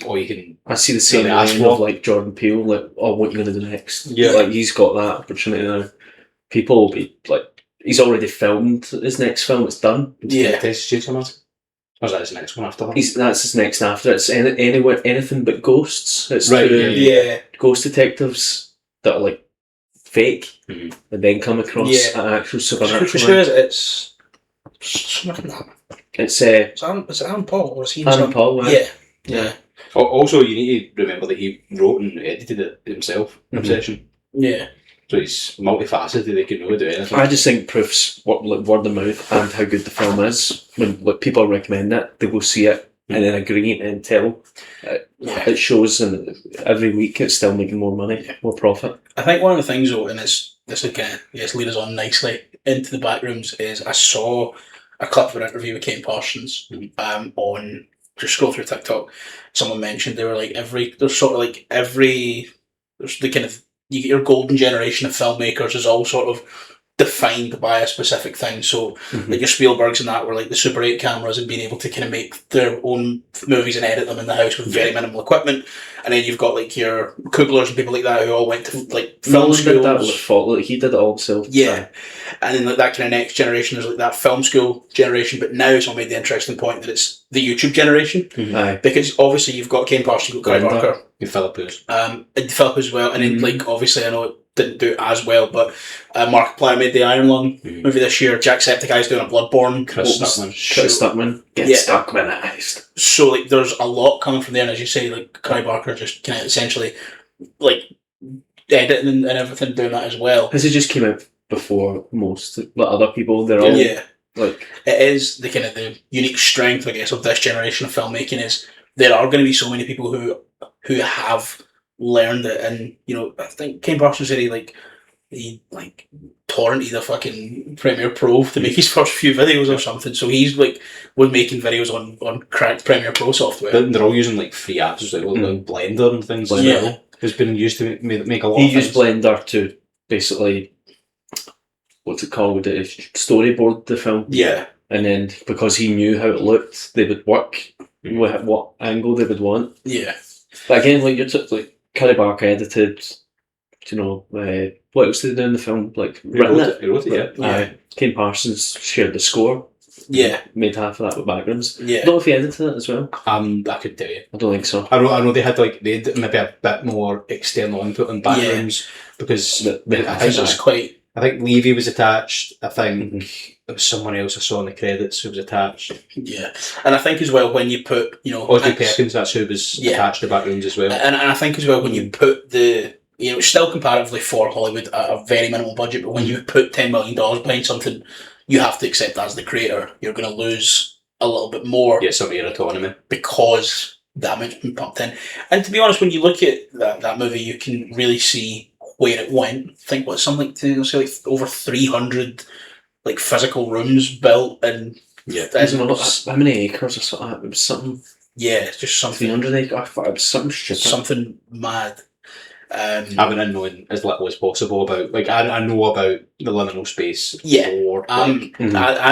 [SPEAKER 3] all you can.
[SPEAKER 2] I see the same
[SPEAKER 3] really ask
[SPEAKER 2] line
[SPEAKER 3] for.
[SPEAKER 2] of like Jordan Peele, like, oh, what are you going to do next?
[SPEAKER 3] Yeah.
[SPEAKER 2] Like he's got that opportunity now. People will be like, he's already filmed his next film. It's done.
[SPEAKER 1] Yeah.
[SPEAKER 3] Test Chainsaw Massacre. Or is that his next one after that?
[SPEAKER 2] That's his next after. It's anything but ghosts. It's
[SPEAKER 3] Right,
[SPEAKER 2] two
[SPEAKER 1] Yeah.
[SPEAKER 2] ghost detectives that are like fake,
[SPEAKER 3] Mhm.
[SPEAKER 2] and then come across an actual
[SPEAKER 1] Which
[SPEAKER 2] supernatural.
[SPEAKER 1] show is it? It's something like that.
[SPEAKER 2] It's
[SPEAKER 1] Is it Aaron Paul or is he
[SPEAKER 2] Aaron Paul.
[SPEAKER 1] Yeah.
[SPEAKER 3] Also, you need to remember that he wrote and edited it himself.
[SPEAKER 2] Mhm.
[SPEAKER 3] Obsession.
[SPEAKER 1] Yeah.
[SPEAKER 3] So he's multifaceted. They can really do anything.
[SPEAKER 2] I just think proofs word of mouth and how good the film is. When people recommend it, they will see it and then agree until it shows, and every week it's still making more money, more profit.
[SPEAKER 1] I think one of the things though, and this will kind of lead us on nicely into the back rooms, is I saw a clip of an interview with Kate Parsons on, just scroll through TikTok. Someone mentioned they were like there's the kind of, you get your golden generation of filmmakers is all sort of defined by a specific thing. So like your Spielbergs and that were like the Super 8 cameras and being able to kind of make their own movies and edit them in the house with very minimal equipment. And then you've got like your Kuglers and people like that who all went to like film
[SPEAKER 2] Nolan
[SPEAKER 1] schools.
[SPEAKER 2] did that with fault. Like, he did it all himself.
[SPEAKER 1] Yeah. And then like that kind of next generation, there's like that film school generation, but now it's all made the interesting point that it's the YouTube generation.
[SPEAKER 2] Aye.
[SPEAKER 1] Because obviously you've got Kane Parsons, you've got Clive Barker,
[SPEAKER 3] With Philip Lewis.
[SPEAKER 1] and Philip as well, and then like obviously I know it didn't do it as well, but Markiplier made the Iron Lung movie this year. Jacksepticeye's doing a Bloodborne.
[SPEAKER 3] Chris
[SPEAKER 2] Stuckman. Stuckman.
[SPEAKER 1] So like there's a lot coming from there, and as you say, like Clive Barker just kind of essentially like editing and everything, doing that as well.
[SPEAKER 2] Has it just came out before most other people? They're all like,
[SPEAKER 1] it is the kind of the unique strength, I guess, of this generation of filmmaking is there are going to be so many people who have learned it, and you know, I think Kane Parsons said he torrented the fucking Premiere Pro to make his first few videos or something. So he's was making videos on cracked Premiere Pro software.
[SPEAKER 3] They're all using like free apps, like Blender and things like that. It's been used to make a lot.
[SPEAKER 2] He
[SPEAKER 3] of
[SPEAKER 2] used
[SPEAKER 3] things.
[SPEAKER 2] Blender to basically, what's it called? Storyboard the film.
[SPEAKER 1] Yeah.
[SPEAKER 2] And then because he knew how it looked, they would work with what angle they would want.
[SPEAKER 1] Yeah.
[SPEAKER 2] But again, like like Curry Barker edited, you know, what else did they do in the film? Like
[SPEAKER 3] He wrote it, yeah.
[SPEAKER 2] Aye. Kane Parsons shared the score.
[SPEAKER 1] Yeah.
[SPEAKER 2] Made half of that with Backrooms.
[SPEAKER 1] Yeah.
[SPEAKER 2] I don't know if he edited it as well.
[SPEAKER 3] I could tell you.
[SPEAKER 2] I don't think so.
[SPEAKER 3] I know they had maybe a bit more external input on Backrooms because I think Levy was attached. I think there was someone else I saw in the credits who was attached.
[SPEAKER 1] Yeah, and I think as well when you put, you know,
[SPEAKER 3] Osby Perkins, that's who was attached to Backrooms as well.
[SPEAKER 1] And I think as well when you put still comparatively for Hollywood at a very minimal budget, but when you put $10 million behind something, you have to accept that as the creator you're going to lose a little bit more.
[SPEAKER 3] Yeah, some of your autonomy because
[SPEAKER 1] that amount's been pumped in. And to be honest, when you look at that movie, you can really see where it went. I think what's something like over 300 like physical rooms built, and
[SPEAKER 2] how many acres or something? It was something.
[SPEAKER 1] Yeah, it's just something.
[SPEAKER 2] 300 acres. I thought it was something stupid.
[SPEAKER 1] Something mad.
[SPEAKER 3] Having known as little as possible about, like, I know about the liminal space.
[SPEAKER 1] Yeah,
[SPEAKER 3] more,
[SPEAKER 1] I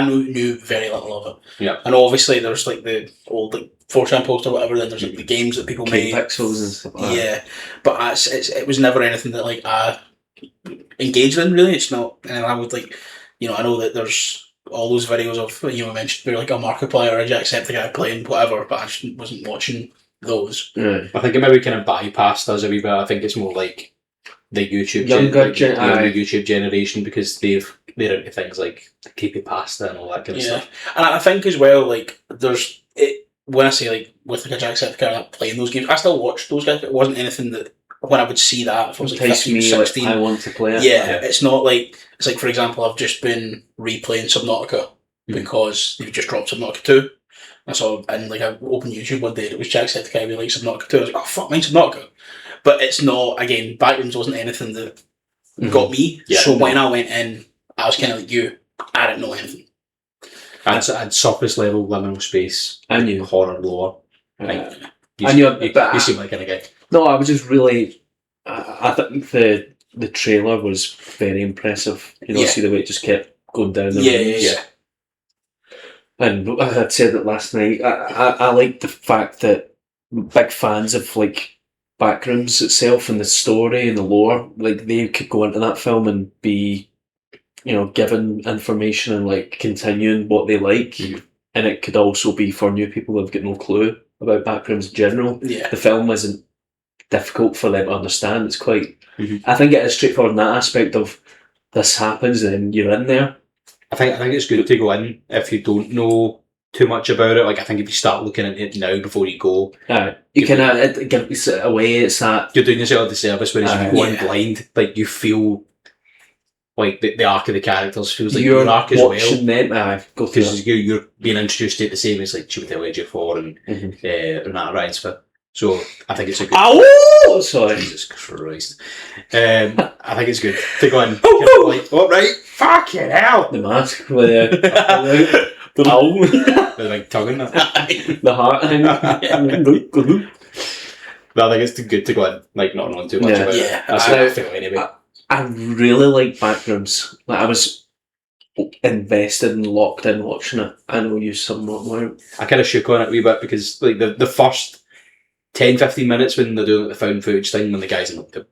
[SPEAKER 1] knew very little of it.
[SPEAKER 3] Yeah,
[SPEAKER 1] and obviously there's like the old like 4chan post or whatever. Then there's like the games that people made,
[SPEAKER 2] pixels and stuff like that.
[SPEAKER 1] Yeah, but it was never anything that like I engaged in. Really, it's not. And I would like, you know, I know that there's all those videos of, you know, I mentioned they're like a Markiplier or a Jacksepticeye playing whatever, but I just wasn't watching those.
[SPEAKER 2] Right.
[SPEAKER 3] I think it maybe kind of bypassed us a wee bit. I think it's more like the YouTube
[SPEAKER 2] younger
[SPEAKER 3] YouTube generation, because they're into things like creepypasta and all that kind of stuff.
[SPEAKER 1] And I think as well, like when I say like with like a Jacksepticeye like playing those games, I still watched those guys. But it wasn't anything that when I would see that if I was like 15, 16.
[SPEAKER 2] I want to play it.
[SPEAKER 1] Yeah, it's not like it's like, for example, I've just been replaying Subnautica because they've just dropped Subnautica 2. And so, and like I opened YouTube one day, and it was Jacksepticeye with like Subnautica 2. I was like, oh fuck, mine's Subnautica. But it's not, again, Backrooms wasn't anything that got me.
[SPEAKER 3] Yeah.
[SPEAKER 1] So when I went in, I was kind of like you. I didn't know anything.
[SPEAKER 3] And surface level liminal space.
[SPEAKER 2] I knew
[SPEAKER 3] horror lore.
[SPEAKER 2] I
[SPEAKER 3] You
[SPEAKER 2] knew,
[SPEAKER 3] seem like kind of guy.
[SPEAKER 2] no, I was just really. I think the trailer was very impressive. You know,
[SPEAKER 1] Yeah.
[SPEAKER 2] see the way it just kept going down the
[SPEAKER 1] Yeah,
[SPEAKER 2] rooms.
[SPEAKER 1] yeah.
[SPEAKER 2] And I had said it last night. I like the fact that big fans of like Backrooms itself and the story and the lore, like they could go into that film and be, you know, given information and like continuing what they like, and it could also be for new people who've got no clue about Backrooms in general.
[SPEAKER 1] Yeah.
[SPEAKER 2] The film isn't difficult for them to understand. It's quite. I think it is straightforward in that aspect of this happens and you're in there.
[SPEAKER 3] I think it's good to go in if you don't know too much about it. Like, I think if you start looking at it now before you go,
[SPEAKER 2] You can give it away. It's that
[SPEAKER 3] you're doing yourself a disservice. Whereas if you go in
[SPEAKER 1] Yeah.
[SPEAKER 3] blind, like you feel like the arc of the characters feels like
[SPEAKER 2] you're
[SPEAKER 3] your arc as well.
[SPEAKER 2] watching them. Go through
[SPEAKER 3] Because you're being introduced to it the same as like Chiwetel Ejiofor and Renata Reinsve. So I think it's a good.
[SPEAKER 2] Oh, sorry.
[SPEAKER 3] Jesus Christ! I think it's good to go in. Like, oh right, fucking hell!
[SPEAKER 2] The mask with the owl,
[SPEAKER 3] With a big tongue in it.
[SPEAKER 2] the heart.
[SPEAKER 3] But I think it's good to go in, like not knowing too much
[SPEAKER 2] Yeah.
[SPEAKER 3] about it.
[SPEAKER 1] Yeah.
[SPEAKER 3] That's how I feel anyway.
[SPEAKER 2] I really like Backrooms. Like I was invested and locked in watching it. I know you somewhat weren't.
[SPEAKER 3] I kind of shook on it a wee bit because like the first 10-15 minutes when they're doing the found footage thing, when the guys in the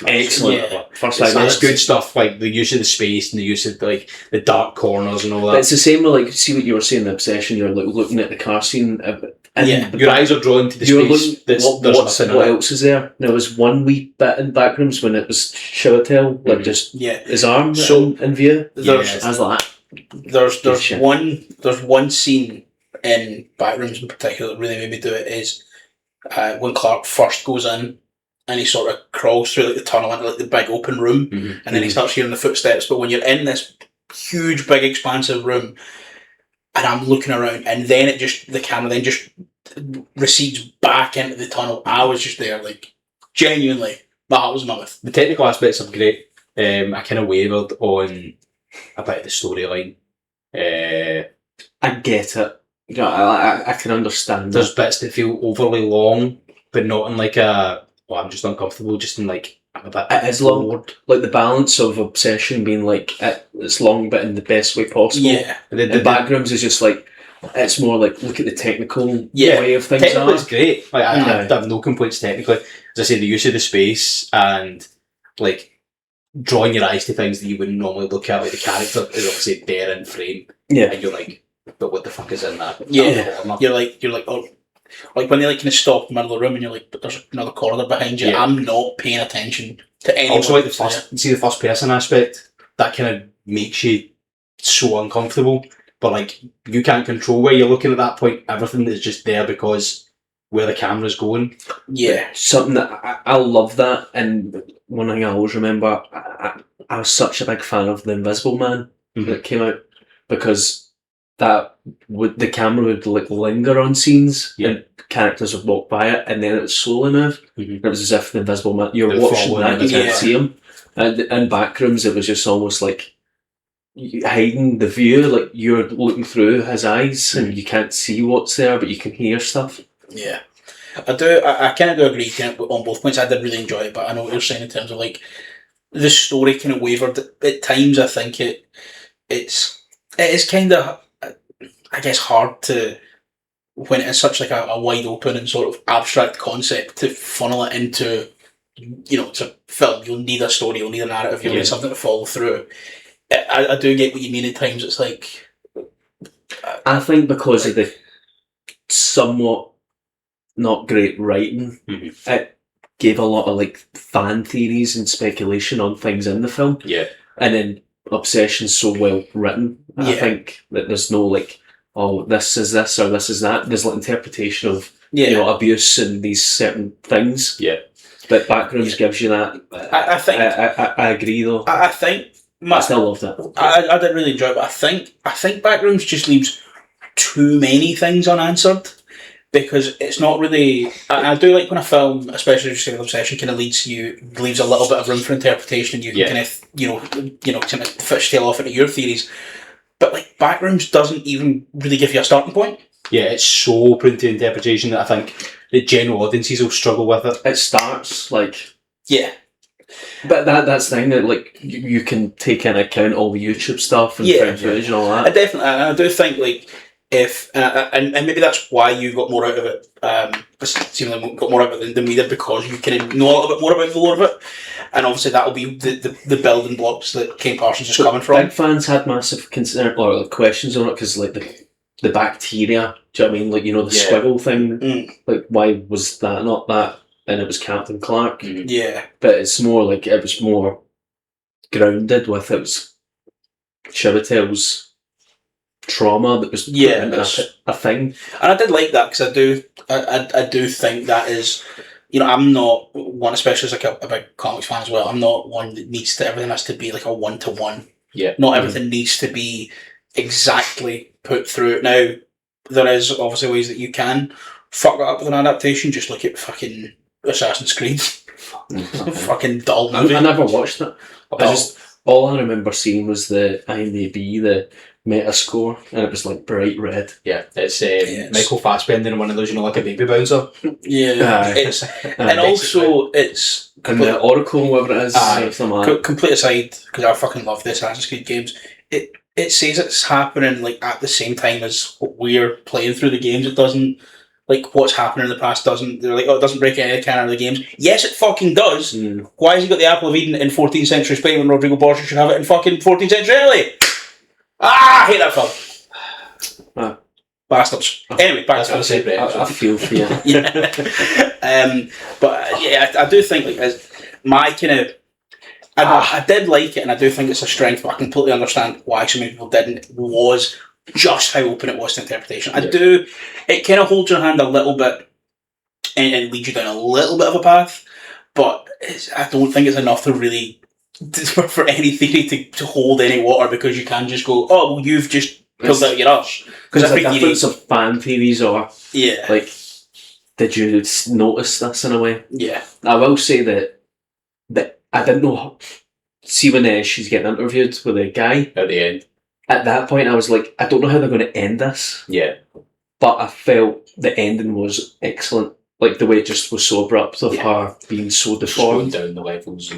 [SPEAKER 2] Excellent.
[SPEAKER 1] Yeah.
[SPEAKER 2] First
[SPEAKER 3] It's,
[SPEAKER 2] 5 minutes.
[SPEAKER 3] it's good stuff, like the use of the space and the use of like the dark corners and all
[SPEAKER 2] But
[SPEAKER 3] that.
[SPEAKER 2] it's the same with like, see what you were saying, the obsession, you're like looking at the car scene. And
[SPEAKER 1] Yeah.
[SPEAKER 3] Your eyes are drawn to the
[SPEAKER 2] you're
[SPEAKER 3] space.
[SPEAKER 2] looking,
[SPEAKER 3] There's
[SPEAKER 2] what
[SPEAKER 3] nothing in it.
[SPEAKER 2] else is there? There was one wee bit in Backrooms when it was Chiwetel, like just
[SPEAKER 1] Yeah.
[SPEAKER 2] his arm
[SPEAKER 1] So-
[SPEAKER 2] in view.
[SPEAKER 1] There's
[SPEAKER 2] I was like,
[SPEAKER 1] there's
[SPEAKER 2] Shit.
[SPEAKER 1] one scene in Backrooms in particular that really made me do it is when Clark first goes in and he sort of crawls through like the tunnel into like the big open room, and then he starts hearing the footsteps. But when you're in this huge, big, expansive room, and I'm looking around, and then the camera then just recedes back into the tunnel. I was just there, like genuinely, my heart was in my mouth.
[SPEAKER 3] The technical aspects are great. I kind of wavered on a bit of the storyline.
[SPEAKER 2] I get it. Yeah, I can understand
[SPEAKER 3] There's
[SPEAKER 2] that.
[SPEAKER 3] bits that feel overly long, but not in like a, well, I'm just uncomfortable, just in like, I'm a bit
[SPEAKER 2] It is long.
[SPEAKER 3] bored.
[SPEAKER 2] Like the balance of Obsession being like, it's long but in the best way possible.
[SPEAKER 1] Yeah,
[SPEAKER 3] The
[SPEAKER 2] And Backrooms is just like, it's more like, look at the technical
[SPEAKER 1] Yeah.
[SPEAKER 2] way of things
[SPEAKER 3] technically
[SPEAKER 2] are.
[SPEAKER 3] it's great. Like, I
[SPEAKER 2] Yeah.
[SPEAKER 3] have no complaints technically. As I say, the use of the space and like drawing your eyes to things that you wouldn't normally look at, like the character is obviously there in frame,
[SPEAKER 2] Yeah.
[SPEAKER 3] and you're like, but what the fuck is in that?
[SPEAKER 1] Yeah.
[SPEAKER 3] that corner?
[SPEAKER 1] you're like, oh, like when they like kind of stop in the middle of the room, and you're like, but there's another corridor behind you.
[SPEAKER 3] Yeah.
[SPEAKER 1] I'm not paying attention to anyone.
[SPEAKER 3] Also, like the
[SPEAKER 1] that's
[SPEAKER 3] first person aspect, that kind of makes you so uncomfortable. But like, you can't control where you're looking at that point. Everything is just there because where the camera's going.
[SPEAKER 1] yeah,
[SPEAKER 2] Something that I love that, and one thing I always remember, I was such a big fan of The Invisible Man that came out, because that the camera would like linger on scenes and characters would walk by it, and then it would slowly move. It was as if The Invisible Man, you're
[SPEAKER 3] They're
[SPEAKER 2] watching
[SPEAKER 3] following
[SPEAKER 2] that, you
[SPEAKER 3] him,
[SPEAKER 2] can't
[SPEAKER 1] yeah.
[SPEAKER 2] see him. And in Backrooms, it was just almost like hiding the view, like you're looking through his eyes and you can't see what's there, but you can hear stuff.
[SPEAKER 1] yeah. I kind of do agree kind of on both points. I did really enjoy it, but I know what you're saying in terms of like the story kind of wavered at times. I think it is kind of, I guess, hard to, when it's such like a wide open and sort of abstract concept, to funnel it into, you know, it's a film. You'll need a story, you'll need a narrative, you'll need something to follow through. I do get what you mean at times. It's like,
[SPEAKER 2] I think because of the somewhat not great writing, it gave a lot of like fan theories and speculation on things in the film.
[SPEAKER 3] Yeah.
[SPEAKER 2] And then Obsession's so well written, I
[SPEAKER 1] Yeah.
[SPEAKER 2] think that there's no like oh, this is this or this is that. There's like interpretation of
[SPEAKER 1] Yeah.
[SPEAKER 2] abuse and these certain things.
[SPEAKER 3] Yeah.
[SPEAKER 2] But Backrooms gives you that.
[SPEAKER 1] I think
[SPEAKER 2] I agree though.
[SPEAKER 1] I think
[SPEAKER 2] I still loved it.
[SPEAKER 1] I didn't really enjoy it, but I think Backrooms just leaves too many things unanswered, because it's not really. I do like when a film, especially just with Obsession, kind of leaves a little bit of room for interpretation, and you can kind of kind of fishtail off into your theories. But like Backrooms doesn't even really give you a starting point.
[SPEAKER 3] Yeah, it's so open to interpretation that I think the general audiences will struggle with it.
[SPEAKER 2] It starts like.
[SPEAKER 1] Yeah.
[SPEAKER 2] But that's the thing that like you can take into account all the YouTube stuff and found footage and all that.
[SPEAKER 1] I do think like if and maybe that's why you got more out of it. Seemingly got more out of it than we did, because you kind of know a little bit more about the lore of it, and obviously that'll be the building blocks that Kane Parsons is coming from.
[SPEAKER 2] Big fans had massive concern or like, questions on it because like the bacteria. Do you know what I mean? Like the squiggle thing. Like why was that not that? And it was Captain Clark.
[SPEAKER 1] Yeah.
[SPEAKER 2] But it's more like it was more grounded with it was Chiwetel's trauma that was a thing.
[SPEAKER 1] And I did like that, because I do think that is, I'm not one, especially as like a big comics fan as well, I'm not one that everything has to be like a 1-to-1.
[SPEAKER 3] Yeah.
[SPEAKER 1] Not everything needs to be exactly put through it. Now, there is obviously ways that you can fuck it up with an adaptation. Just look at fucking Assassin's Creed. Fucking dull movie.
[SPEAKER 2] I never watched it. All I remember seeing was the IMDb, the Metascore, and it was like bright red.
[SPEAKER 3] Yeah, it's Michael Fassbender in one of those, like a baby bouncer.
[SPEAKER 1] Yeah, and also it's
[SPEAKER 2] and the Oracle, whatever it is.
[SPEAKER 1] Complete aside, because I fucking love the Assassin's Creed games. It says it's happening like at the same time as we're playing through the games. It doesn't. Like, what's happening in the past doesn't... They're like, it doesn't break any of the canon of the games. Yes, it fucking does. Why has he got the Apple of Eden in 14th century Spain when Rodrigo Borgia should have it in fucking 14th century Italy? I hate that film. Bastards. Anyway, back to the
[SPEAKER 2] I feel for you.
[SPEAKER 1] But, yeah, I do think, like, as my kind of... I did like it, and I do think it's a strength, but I completely understand why so many people didn't, was just how open it was to interpretation. It kind of holds your hand a little bit and leads you down a little bit of a path, but I don't think it's enough to really, for any theory to hold any water, because you can just go, oh, well, you've just pulled out your arse.
[SPEAKER 2] Because there's a difference of fan theories or,
[SPEAKER 1] yeah,
[SPEAKER 2] like, did you notice this in a way?
[SPEAKER 1] Yeah.
[SPEAKER 2] I will say that I didn't know, see when she's getting interviewed with a guy
[SPEAKER 3] at the end.
[SPEAKER 2] At that point, I was like, I don't know how they're going to end this.
[SPEAKER 3] Yeah.
[SPEAKER 2] But I felt the ending was excellent. Like, the way it just was so abrupt of her being so deformed.
[SPEAKER 3] Just going down the levels.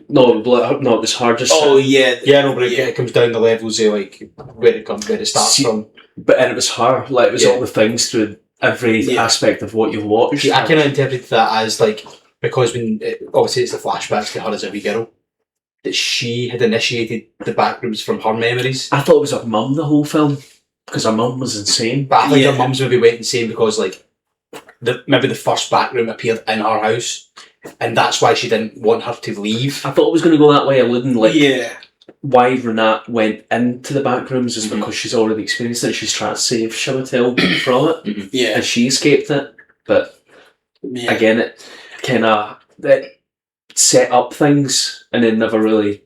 [SPEAKER 2] No, it was her just...
[SPEAKER 1] Oh, yeah.
[SPEAKER 3] Yeah, no, but it comes down the levels of, like, where it starts from.
[SPEAKER 2] And it was her. Like, it was all the things through every aspect of what you've watched.
[SPEAKER 3] See, I kind of interpreted that as, like, because obviously it's the flashbacks to her as a wee girl, that she had initiated the Backrooms from her memories.
[SPEAKER 2] I thought it was her mum the whole film, because her mum was insane.
[SPEAKER 3] But I think her mum's maybe went insane because like maybe the first backroom appeared in her house, and that's why she didn't want her to leave.
[SPEAKER 2] I thought it was going to go that way, alluding why Renat went into the Backrooms is because she's already experienced it. She's trying to save Chiwetel from it, and she escaped it. But again, it kind of set up things and then never really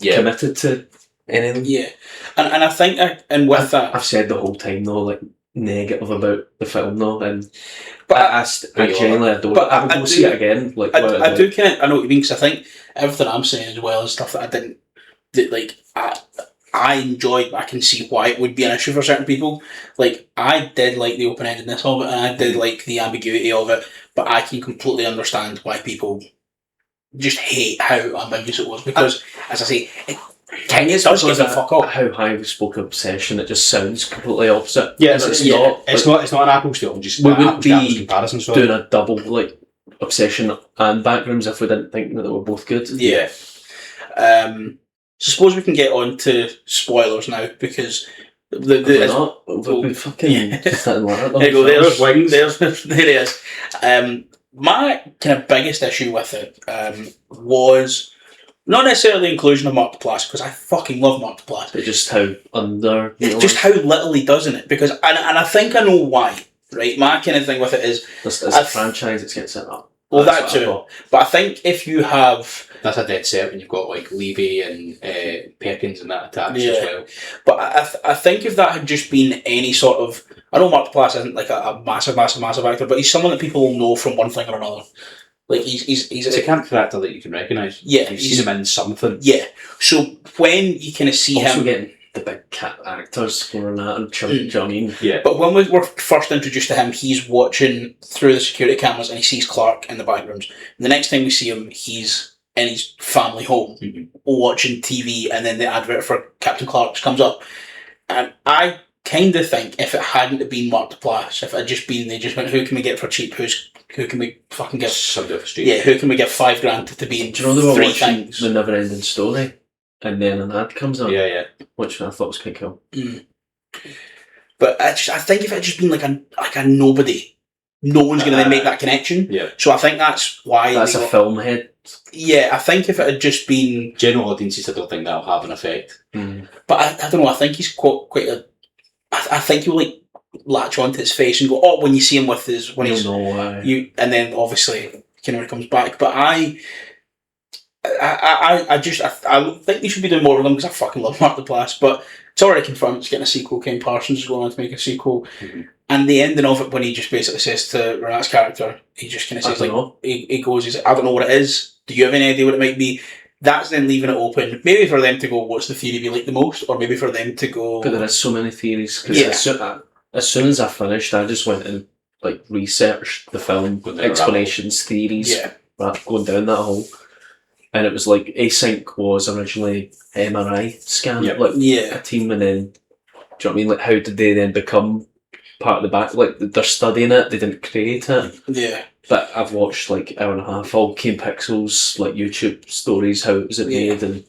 [SPEAKER 2] committed to anything.
[SPEAKER 1] Yeah, and I think, with that,
[SPEAKER 2] I've said the whole time though, like negative about the film though, but I genuinely don't. But I would go see it again. Like I
[SPEAKER 1] do kind of, I know what you mean, because I think everything I'm saying as well is stuff that I didn't, that like I enjoyed, but I can see why it would be an issue for certain people. Like, I did like the open-endedness of it, and I did like the ambiguity of it, but I can completely understand why people just hate how ambiguous it was, because, as I say, it does give a fuck up.
[SPEAKER 2] How high we spoke of Obsession, it just sounds completely opposite.
[SPEAKER 3] Yeah, it's not an apples to oranges.
[SPEAKER 2] We wouldn't be
[SPEAKER 3] comparison,
[SPEAKER 2] doing a double like Obsession and Backrooms if we didn't think that they were both good.
[SPEAKER 1] Yeah. So suppose we can get on to spoilers now, because
[SPEAKER 2] we'll be fucking
[SPEAKER 1] there you go, there's wings, there he is. My kind of biggest issue with it was Not necessarily the inclusion of Mark Duplass, because I fucking love Mark Duplass.
[SPEAKER 2] But just how
[SPEAKER 1] Just how little he does in it. Because, and I think I know why, right? My kind of thing with it is...
[SPEAKER 2] As a franchise, it's getting set up.
[SPEAKER 1] Well, that too. But I think if you have...
[SPEAKER 3] That's a dead set when you've got like Levy and Perkins and that attached as well.
[SPEAKER 1] But I think if that had just been any sort of... I know Mark Duplass isn't like a massive actor, but he's someone that people will know from one thing or another. Like he's
[SPEAKER 3] a camp character that you can recognise.
[SPEAKER 1] Yeah,
[SPEAKER 3] you've seen him in something.
[SPEAKER 1] Yeah, so when you kind of see
[SPEAKER 2] also
[SPEAKER 1] him
[SPEAKER 2] getting the big cat actors for that and do you know what I mean?
[SPEAKER 3] Yeah.
[SPEAKER 1] But when we were first introduced to him, he's watching through the security cameras and he sees Clark in the back rooms. And the next time we see him, he's in his family home watching TV, and then the advert for Captain Clark's comes up, and I kind of think if it hadn't have been Mark Duplass, if it had just been, they just went, who can we get for cheap? Who can we fucking give?
[SPEAKER 3] Somebody off the street.
[SPEAKER 1] Yeah, who can we give $5,000 to be in?
[SPEAKER 2] Do you know they were
[SPEAKER 1] three
[SPEAKER 2] watching
[SPEAKER 1] things?
[SPEAKER 2] The Never Ending Story, and then an ad comes on?
[SPEAKER 3] Yeah.
[SPEAKER 2] Which I thought was quite cool.
[SPEAKER 1] But I think if it had just been like a nobody, no one's going to then make that connection.
[SPEAKER 3] Yeah.
[SPEAKER 1] So I think that's why
[SPEAKER 2] that's a film head.
[SPEAKER 1] Yeah, I think if it had just been
[SPEAKER 3] general audiences, I don't think that'll have an effect.
[SPEAKER 1] But I don't know. I think he's quite a. I think you'll like latch onto his face and go, oh, when you see him with his when he's you, and then obviously when he comes back. But I think they should be doing more with them because I fucking love Mark Duplass. But it's already confirmed it's getting a sequel. Ken Parsons is going on to make a sequel, and the ending of it when he just basically says to Renat's character, he just kind of says like, he goes, he's like, I don't know what it is. Do you have any idea what it might be? That's then leaving it open. Maybe for them to go, what's the theory we like the most? Or maybe for them to go...
[SPEAKER 2] But there is so many theories. Because as soon as I finished, I just went and like researched the film, explanations, theories, going down that hole. And it was like Async was originally MRI scan, a team, and then, do you know what I mean? Like, how did they then become part of the back? Like, they're studying it, they didn't create it.
[SPEAKER 1] Yeah.
[SPEAKER 2] But I've watched like hour and a half, all Kane Pixels, like YouTube stories, how it was made, and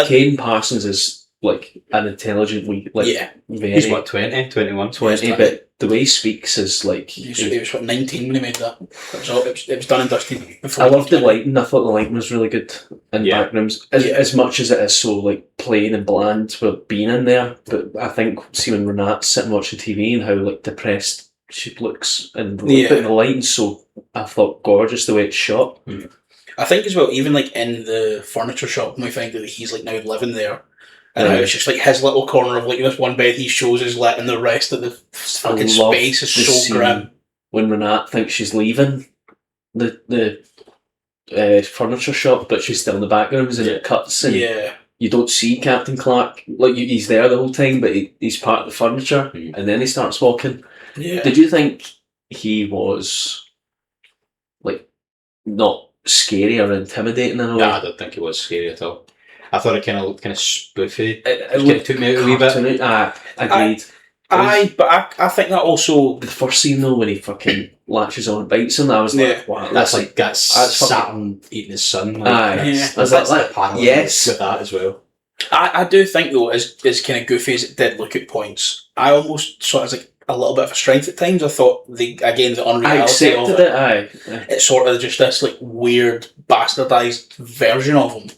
[SPEAKER 2] Kane Parsons is like an intelligent, very,
[SPEAKER 3] he's what, 20, 21?
[SPEAKER 2] 20, but the way he speaks is like...
[SPEAKER 1] He was what, 19 when he made that. It was done and dusted before.
[SPEAKER 2] I loved the lighting. I thought the lighting was really good in Backrooms. As much as it is so like plain and bland with being in there, but I think seeing Renat's sitting watching TV and how like depressed she looks, and the lighting's so, I thought, gorgeous the way it's shot.
[SPEAKER 1] I think as well, even like in the furniture shop, when we find that he's like now living there, and how it's just like his little corner of like this one bed he shows is lit, and the rest of the fucking space is so grim.
[SPEAKER 2] When Renat thinks she's leaving the furniture shop, but she's still in the backrooms, and it cuts, and you don't see Captain Clark. Like, he's there the whole time, but he's part of the furniture, and then he starts walking.
[SPEAKER 1] Yeah.
[SPEAKER 2] Did you think he was like not scary or intimidating in a way?
[SPEAKER 3] No, I don't think he was scary at all. I thought it kind of looked kind of spoofy. It took me out a wee bit.
[SPEAKER 2] Agreed.
[SPEAKER 1] But I think that also...
[SPEAKER 2] The first scene though, when he fucking latches on and bites him, I was like, wow.
[SPEAKER 3] That's Saturn eating his son.
[SPEAKER 2] I was like, yes.
[SPEAKER 3] With that as well.
[SPEAKER 1] I do think though, as kind of goofy as it did look at points, I almost saw it as like a little bit of a strength at times. I thought the unreality
[SPEAKER 2] I accepted
[SPEAKER 1] of it. It's sort of just this like weird bastardized version of him.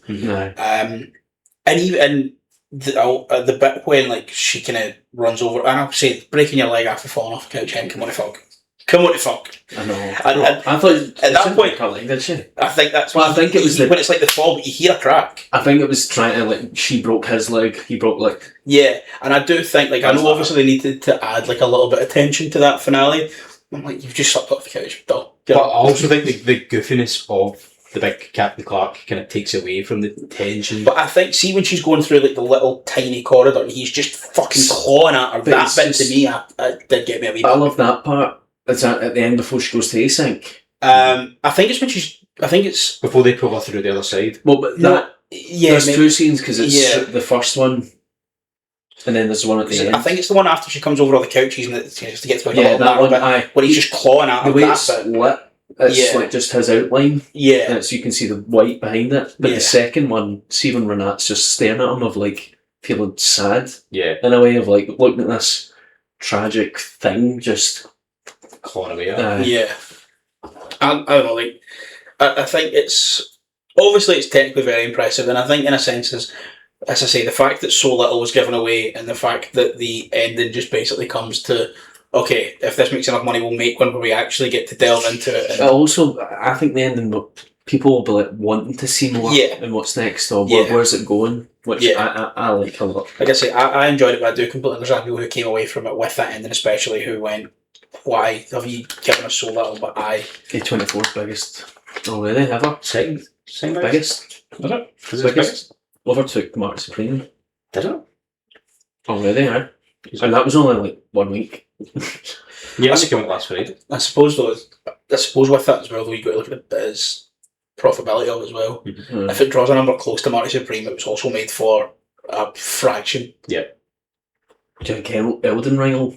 [SPEAKER 1] And even the bit when like she kind of runs over, and I'll say breaking your leg after falling off the couch, and come on the fuck. I know.
[SPEAKER 2] I thought
[SPEAKER 1] at that point,
[SPEAKER 2] did she?
[SPEAKER 1] I think that's
[SPEAKER 2] well. I think it was
[SPEAKER 1] when it's like the fall, but you hear a crack.
[SPEAKER 2] I think it was trying to like she broke his leg, he broke like.
[SPEAKER 1] Yeah, and I do think like I know obviously they needed to add like a little bit of tension to that finale. I'm like, you've just slipped off the couch, dull.
[SPEAKER 3] But I also think the goofiness of the big Captain Clark kind of takes away from the tension.
[SPEAKER 1] But I think, see when she's going through like the little tiny corridor and he's just fucking clawing at her. That bit to me, I did get me a wee bit.
[SPEAKER 2] I love that part. It's at the end before she goes to Async.
[SPEAKER 1] I think it's when she's. I think it's
[SPEAKER 3] before they pull her through the other side.
[SPEAKER 2] Well, but there's two scenes because it's the first one, and then there's one at the end.
[SPEAKER 1] I think it's the one after she comes over all the couches and just to get to
[SPEAKER 2] that one.
[SPEAKER 1] When he's just clawing at her.
[SPEAKER 2] The way it's lit, it's like just his outline.
[SPEAKER 1] Yeah,
[SPEAKER 2] and so you can see the white behind it. But the second one, see when Renat's just staring at him of like feeling sad.
[SPEAKER 3] Yeah,
[SPEAKER 2] in a way of like looking at this tragic thing just.
[SPEAKER 3] Clawing away.
[SPEAKER 1] I don't know. Like, I think it's obviously it's technically very impressive, and I think in a sense is, as I say, the fact that so little was given away, and the fact that the ending just basically comes to, okay, if this makes enough money, we'll make one where we actually get to delve into it. And
[SPEAKER 2] Also, I think the ending, people will be like wanting to see more and what's next, or where's it going, which I like a lot.
[SPEAKER 1] Like I say, I enjoyed it, but I do completely understand people who came away from it with that ending, especially who went, why have you given us so little? But
[SPEAKER 2] A24's biggest already ever.
[SPEAKER 3] Second
[SPEAKER 2] Biggest.
[SPEAKER 3] Was it?
[SPEAKER 2] Biggest. Overtook Mark Supreme.
[SPEAKER 3] Did it?
[SPEAKER 2] Already, yeah. And that was only like 1 week.
[SPEAKER 3] Yeah, it came out last Friday.
[SPEAKER 1] I suppose with that as well, though, you got to look at it as profitability of it as well.
[SPEAKER 2] Mm-hmm.
[SPEAKER 1] If it draws a number close to Marty Supreme, it was also made for a fraction.
[SPEAKER 3] Yeah.
[SPEAKER 2] Do you think Elden Ring will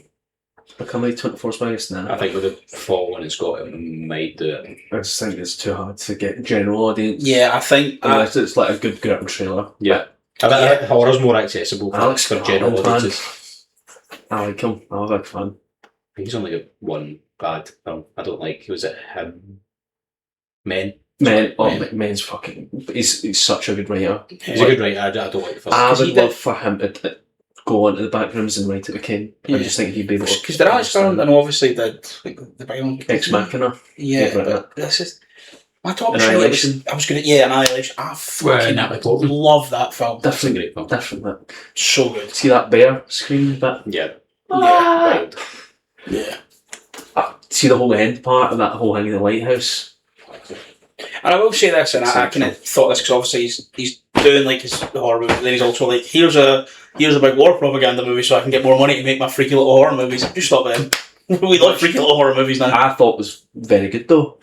[SPEAKER 2] become A24's biggest now?
[SPEAKER 3] I think with the following it's got, it might do it.
[SPEAKER 2] I just think it's too hard to get general audience.
[SPEAKER 1] Yeah, I think
[SPEAKER 2] unless it's like a good gripping trailer.
[SPEAKER 3] Yeah. I bet horror's more accessible for general audiences.
[SPEAKER 2] I like him. I'm a big fan.
[SPEAKER 3] He's only got one bad film. I don't like. Was it him?
[SPEAKER 2] Men's fucking. He's such a good writer.
[SPEAKER 3] He's a good writer. I don't like the film.
[SPEAKER 2] I would love for him to go on to the Backrooms and write it with Ken. I just think he'd be able to.
[SPEAKER 1] Because they're actually, I know obviously the big one.
[SPEAKER 2] Ex Machina.
[SPEAKER 1] Yeah, but this is my top
[SPEAKER 2] Annihilation.
[SPEAKER 1] I was gonna Annihilation. I fucking love that film.
[SPEAKER 2] Different, great film. Different.
[SPEAKER 1] So good.
[SPEAKER 2] See that bear scream bit?
[SPEAKER 3] Yeah.
[SPEAKER 1] Wild. Yeah.
[SPEAKER 2] See the whole end part of that whole thing in the lighthouse.
[SPEAKER 1] And I will say this, and I kind of thought this because obviously he's doing like his horror movie, and then he's also like, here's a big war propaganda movie, so I can get more money to make my freaky little horror movies. Just stop them. We love freaky little horror movies now.
[SPEAKER 2] I thought it was very good though.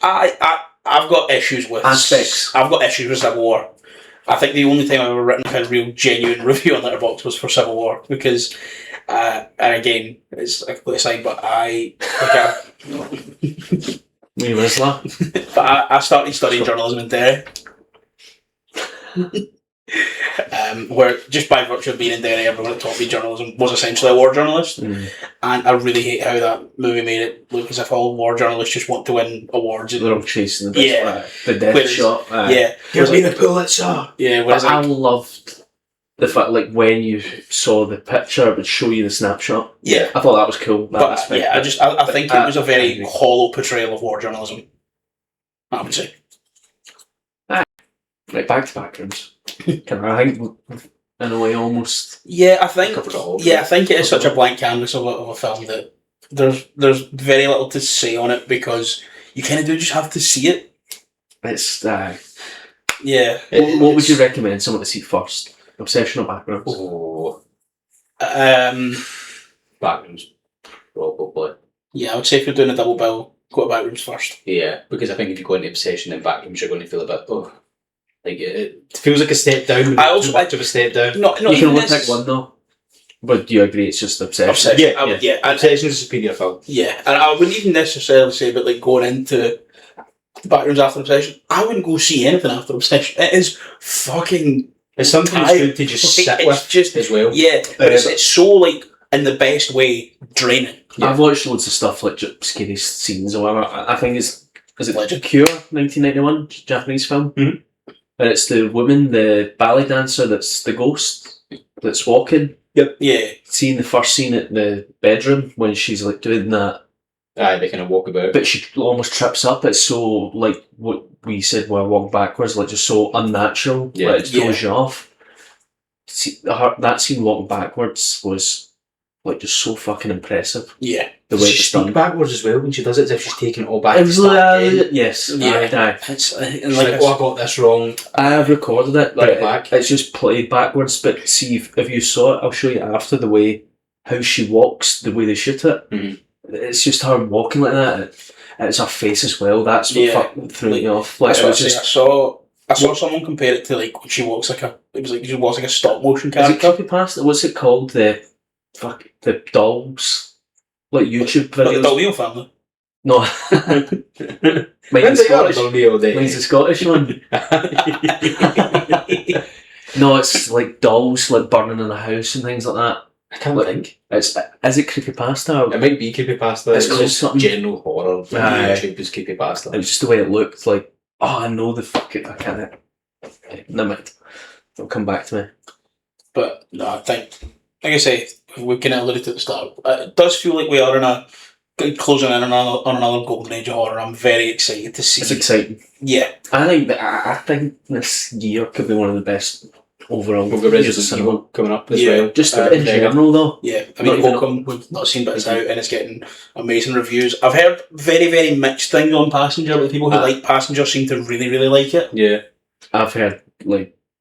[SPEAKER 1] I've got issues with
[SPEAKER 2] aspects.
[SPEAKER 1] I've got issues with Civil War. I think the only time I've ever written a kind of real genuine review on Letterboxd was for Civil War because, and again, it's a complete aside, but I started studying journalism in Derry. Where just by virtue of being in Derry, everyone that taught me journalism was essentially a war journalist, and I really hate how that movie made it look as if all war journalists just want to win awards.
[SPEAKER 2] They're all chasing the death shot.
[SPEAKER 1] Give me the Pulitzer. Yeah,
[SPEAKER 2] but I loved the fact, like when you saw the picture, it would show you the snapshot.
[SPEAKER 1] Yeah,
[SPEAKER 2] I thought that was cool.
[SPEAKER 1] I think it was a very hollow portrayal of war journalism. I would say.
[SPEAKER 2] Right, back to Backrooms. I think, in a way, almost.
[SPEAKER 1] Yeah, I think it is such a blank canvas of a film that there's very little to say on it because you kind of do just have to see it.
[SPEAKER 2] It's
[SPEAKER 1] yeah.
[SPEAKER 2] What would you recommend someone to see first? Obsession or Backrooms?
[SPEAKER 3] Oh, Backrooms, probably.
[SPEAKER 1] Yeah, I would say if you're doing a double bill, go to Backrooms first.
[SPEAKER 3] Yeah, because I think if you go into Obsession and Backrooms, you're going to feel a bit like it feels like a step down.
[SPEAKER 1] I also
[SPEAKER 3] much of a step down.
[SPEAKER 1] Not
[SPEAKER 2] you can only pick one though. But do you agree it's just Obsession?
[SPEAKER 1] Yeah.
[SPEAKER 3] Obsession is a superior film.
[SPEAKER 1] Yeah, and I wouldn't even necessarily say about like going into Backrooms after Obsession. I wouldn't go see anything after Obsession. It is fucking.
[SPEAKER 3] It's something that's good to just sit with just as well.
[SPEAKER 1] Yeah, but it's so like in the best way draining.
[SPEAKER 2] Yeah. I've watched loads of stuff like scary scenes or whatever. I think is it Legend? Cure 1991 Japanese film.
[SPEAKER 1] Mm-hmm.
[SPEAKER 2] And it's the woman, the ballet dancer that's the ghost that's walking.
[SPEAKER 1] Yep. Yeah.
[SPEAKER 2] Seeing the first scene at the bedroom when she's like doing that.
[SPEAKER 3] Aye, they kind of walk about.
[SPEAKER 2] But she almost trips up. It's so like what we said while walking backwards, like just so unnatural.
[SPEAKER 3] Yeah.
[SPEAKER 2] Like it throws you off. See, that scene walking backwards was like just so fucking impressive.
[SPEAKER 1] Yeah.
[SPEAKER 3] The way it's done backwards as well when she does it, as if she's taking it all back.
[SPEAKER 2] It was yes.
[SPEAKER 1] Yeah.
[SPEAKER 2] It's
[SPEAKER 3] like, I got this wrong.
[SPEAKER 2] I've recorded it. Like,
[SPEAKER 3] back.
[SPEAKER 2] It's just played backwards. But see if you saw it, I'll show you after the way how she walks, the way they shoot it.
[SPEAKER 3] Mm-hmm.
[SPEAKER 2] It's just her walking like that. It's her face as well. That's what fucking threw me off. Like,
[SPEAKER 1] I saw someone compare it to like when she walks like she walks like a stop motion character.
[SPEAKER 2] Is it creepypasta? What's it called? The dolls. Like YouTube videos.
[SPEAKER 1] The Dalmeo family.
[SPEAKER 2] No. Mine's the Scottish one. No, it's like dolls like burning in a house and things like that.
[SPEAKER 3] I can't think.
[SPEAKER 2] Is it creepypasta?
[SPEAKER 3] It might be creepypasta.
[SPEAKER 2] It's called something.
[SPEAKER 3] General horror. YouTube is creepypasta.
[SPEAKER 2] It was just the way it looked. Like Oh, I know the fucking. I can't. Never mind. It'll come back to me.
[SPEAKER 1] But no, I think, like I say, we kind of alluded to at the start. It does feel like we are closing in on another golden age of horror. I'm very excited to see.
[SPEAKER 2] It's exciting.
[SPEAKER 1] Yeah,
[SPEAKER 2] I think this year could be one of the best overall.
[SPEAKER 3] We've got Resident Evil coming up as well.
[SPEAKER 2] Just in general, though.
[SPEAKER 1] yeah. I mean, Welcome, we've not seen, but it's out and it's getting amazing reviews. I've heard very, very mixed things on Passenger. Like people who like Passenger seem to really, really like it.
[SPEAKER 3] Yeah,
[SPEAKER 2] I've heard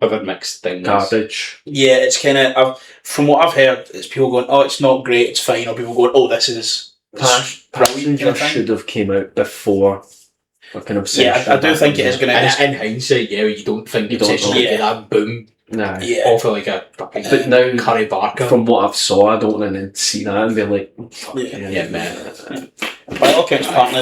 [SPEAKER 3] I've had mixed things.
[SPEAKER 2] garbage.
[SPEAKER 1] Yeah, it's kind of. From what I've heard, it's people going, "Oh, it's not great, it's fine," or people going, "Oh, this is."
[SPEAKER 2] Passenger should have came out before fucking Obsession.
[SPEAKER 1] Yeah, I do think it is going to.
[SPEAKER 3] In hindsight, yeah, you don't think
[SPEAKER 2] You don't
[SPEAKER 3] Obsession
[SPEAKER 2] know.
[SPEAKER 3] would get that boom
[SPEAKER 2] Nah.
[SPEAKER 1] Yeah.
[SPEAKER 3] off of like a fucking
[SPEAKER 2] But now,
[SPEAKER 3] Curry Barker.
[SPEAKER 2] from what I've saw, I don't want to see that and be like,
[SPEAKER 3] Yeah, man.
[SPEAKER 1] By all accounts, apparently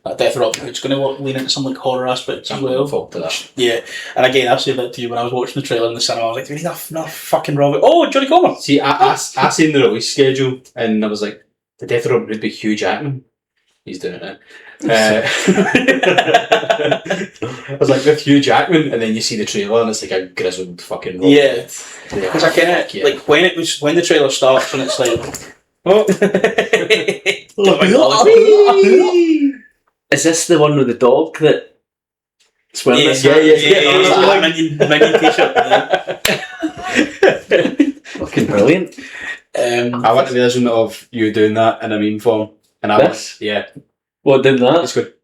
[SPEAKER 1] that Death Rock Hood's going to lean into some like horror aspects as well.
[SPEAKER 3] Fault to that.
[SPEAKER 1] Yeah, and again, I said that to you when I was watching the trailer in the cinema. I was like, "Do we need a fucking Robert? Oh, Johnny Comer."
[SPEAKER 3] See, I seen the release schedule and I was like, the Death Row would be Hugh Jackman. He's doing it now. I was like, with Hugh Jackman, and then you see the trailer and it's like a grizzled fucking Robert.
[SPEAKER 1] Yeah, because I kind of like when the trailer starts and it's like, oh,
[SPEAKER 2] is this the one with the dog that?
[SPEAKER 1] yeah, like minion t-shirt.
[SPEAKER 2] Fucking brilliant.
[SPEAKER 3] I want the vision of you doing that in a meme form. And I
[SPEAKER 2] This?
[SPEAKER 3] yeah.
[SPEAKER 2] What, doing that?
[SPEAKER 3] It's good.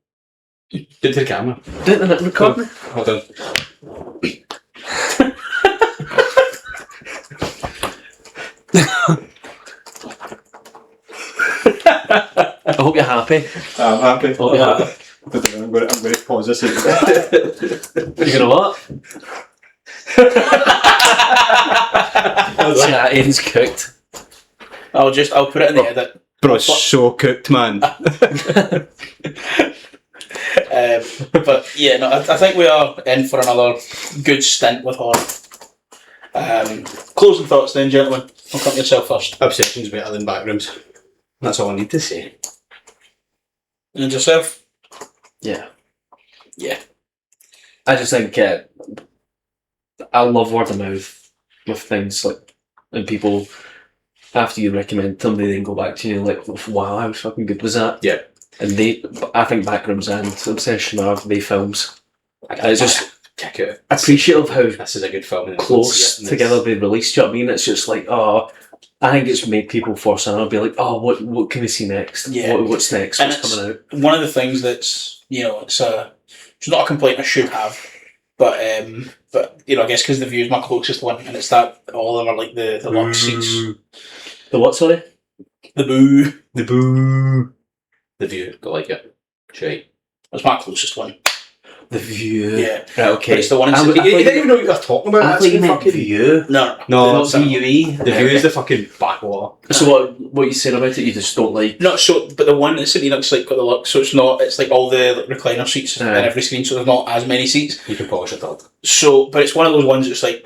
[SPEAKER 3] Do it to the camera.
[SPEAKER 2] Do it in the recording?
[SPEAKER 3] Hold on.
[SPEAKER 2] I hope you're happy.
[SPEAKER 3] I'm happy.
[SPEAKER 2] Hope you're happy.
[SPEAKER 3] I'm going to pause this.
[SPEAKER 2] You're gonna what? Yeah, Aidan's cooked.
[SPEAKER 1] I'll put it in the edit.
[SPEAKER 3] Bro, it's so cooked, man.
[SPEAKER 1] But yeah, no, I think we are in for another good stint with horror. Closing thoughts then, gentlemen. I'll come to yourself first.
[SPEAKER 3] Obsession's better than Backrooms. That's all I need to say.
[SPEAKER 1] And yourself?
[SPEAKER 2] Yeah.
[SPEAKER 1] Yeah.
[SPEAKER 2] I just think I love word of mouth with things like, and people, after you recommend them, they then go back to you like, wow, how fucking good was that?
[SPEAKER 3] Yeah.
[SPEAKER 2] And I think Backrooms and Obsession are the films. I just appreciate of how
[SPEAKER 3] this is a good film.
[SPEAKER 2] close together they released. Do you know what I mean? It's just like, oh, I think it's made people for cinema be like, oh, what can we see next?
[SPEAKER 1] Yeah.
[SPEAKER 2] What's next?
[SPEAKER 1] And
[SPEAKER 2] What's coming out?
[SPEAKER 1] one of the things that's, it's not a complaint I should have, but I guess because The View is my closest one, and it's that all of them are like the Lux seats.
[SPEAKER 2] The what? Sorry.
[SPEAKER 1] The Boo.
[SPEAKER 3] The Boo. The View. Got like it. Right.
[SPEAKER 1] That's my closest one.
[SPEAKER 2] The View.
[SPEAKER 1] Yeah.
[SPEAKER 2] Right. Okay.
[SPEAKER 1] But it's the one.
[SPEAKER 3] You didn't even know what you were talking about.
[SPEAKER 2] I thought you meant View.
[SPEAKER 1] No.
[SPEAKER 2] Not VUE.
[SPEAKER 3] The View is the fucking backwater.
[SPEAKER 2] So what you said about it, you just don't like?
[SPEAKER 1] Not so, but the one that's in Linux like got the Lux, so it's not. It's like all the recliner seats in every screen, so there's not as many seats.
[SPEAKER 3] You can polish it up.
[SPEAKER 1] So, but it's one of those ones that's like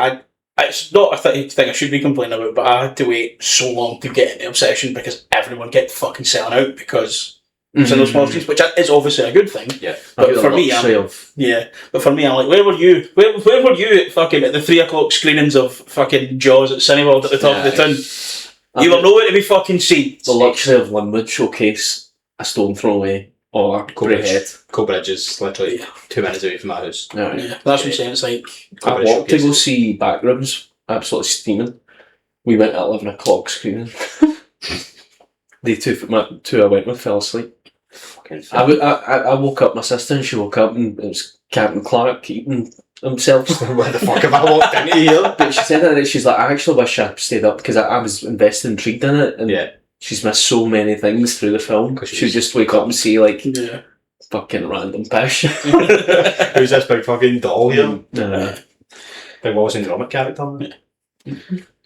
[SPEAKER 1] it's not a thing I should be complaining about, but I had to wait so long to get into Obsession because everyone kept fucking selling out because it was in those small seats, which is obviously a good thing.
[SPEAKER 3] Yeah,
[SPEAKER 1] but for me, I'm like, where were you? Where were you at fucking at the 3:00 screenings of fucking Jaws at Cineworld at the top of the town? You were nowhere to be fucking seen.
[SPEAKER 2] The luxury of Linwood showcase a stone throw away or
[SPEAKER 3] Cobridge is literally 2 minutes away from my house.
[SPEAKER 2] Right.
[SPEAKER 1] Yeah, that's what I'm saying. It's like
[SPEAKER 2] I walked to go see Backrooms, absolutely steaming. We went at 11 o'clock screening. The two I went with fell asleep. I woke up, my sister, and she woke up, and it was Captain Clark eating himself.
[SPEAKER 3] Where the fuck have I walked into here?
[SPEAKER 2] But she said that she's like, I actually wish I stayed up because I was invested, intrigued in it, and she's missed so many things through the film. She would just wake up and see like fucking random pish.
[SPEAKER 3] Who's this big fucking doll here? Big Wallace and Gromit character.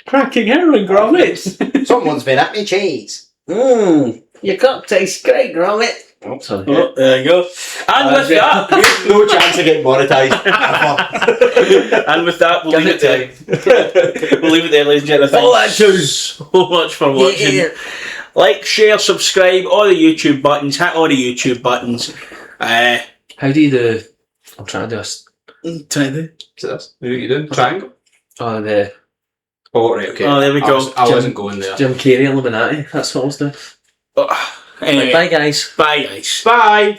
[SPEAKER 2] Cracking heroin, Gromit.
[SPEAKER 4] Someone's been at me cheese.
[SPEAKER 2] Your cup tastes great, Gromit. Oh, sorry.
[SPEAKER 1] Oh, there you go. And with that,
[SPEAKER 3] no chance of getting monetised.
[SPEAKER 1] and with that, we'll leave it there. We'll leave it there, ladies and gentlemen. Thank you so much for watching. Yeah. Like, share, subscribe, all the YouTube buttons. Hit all the YouTube buttons.
[SPEAKER 2] How do you do I'm trying to do this.
[SPEAKER 1] Trying to.
[SPEAKER 3] Is it this? What are you doing? Triangle?
[SPEAKER 2] Oh, the
[SPEAKER 3] Oh, right, okay.
[SPEAKER 1] Oh, there we go.
[SPEAKER 3] I wasn't going there.
[SPEAKER 2] Jim Carrey Illuminati. That's what I was doing.
[SPEAKER 1] Anyway,
[SPEAKER 2] Bye, guys.
[SPEAKER 1] bye guys.
[SPEAKER 3] Bye!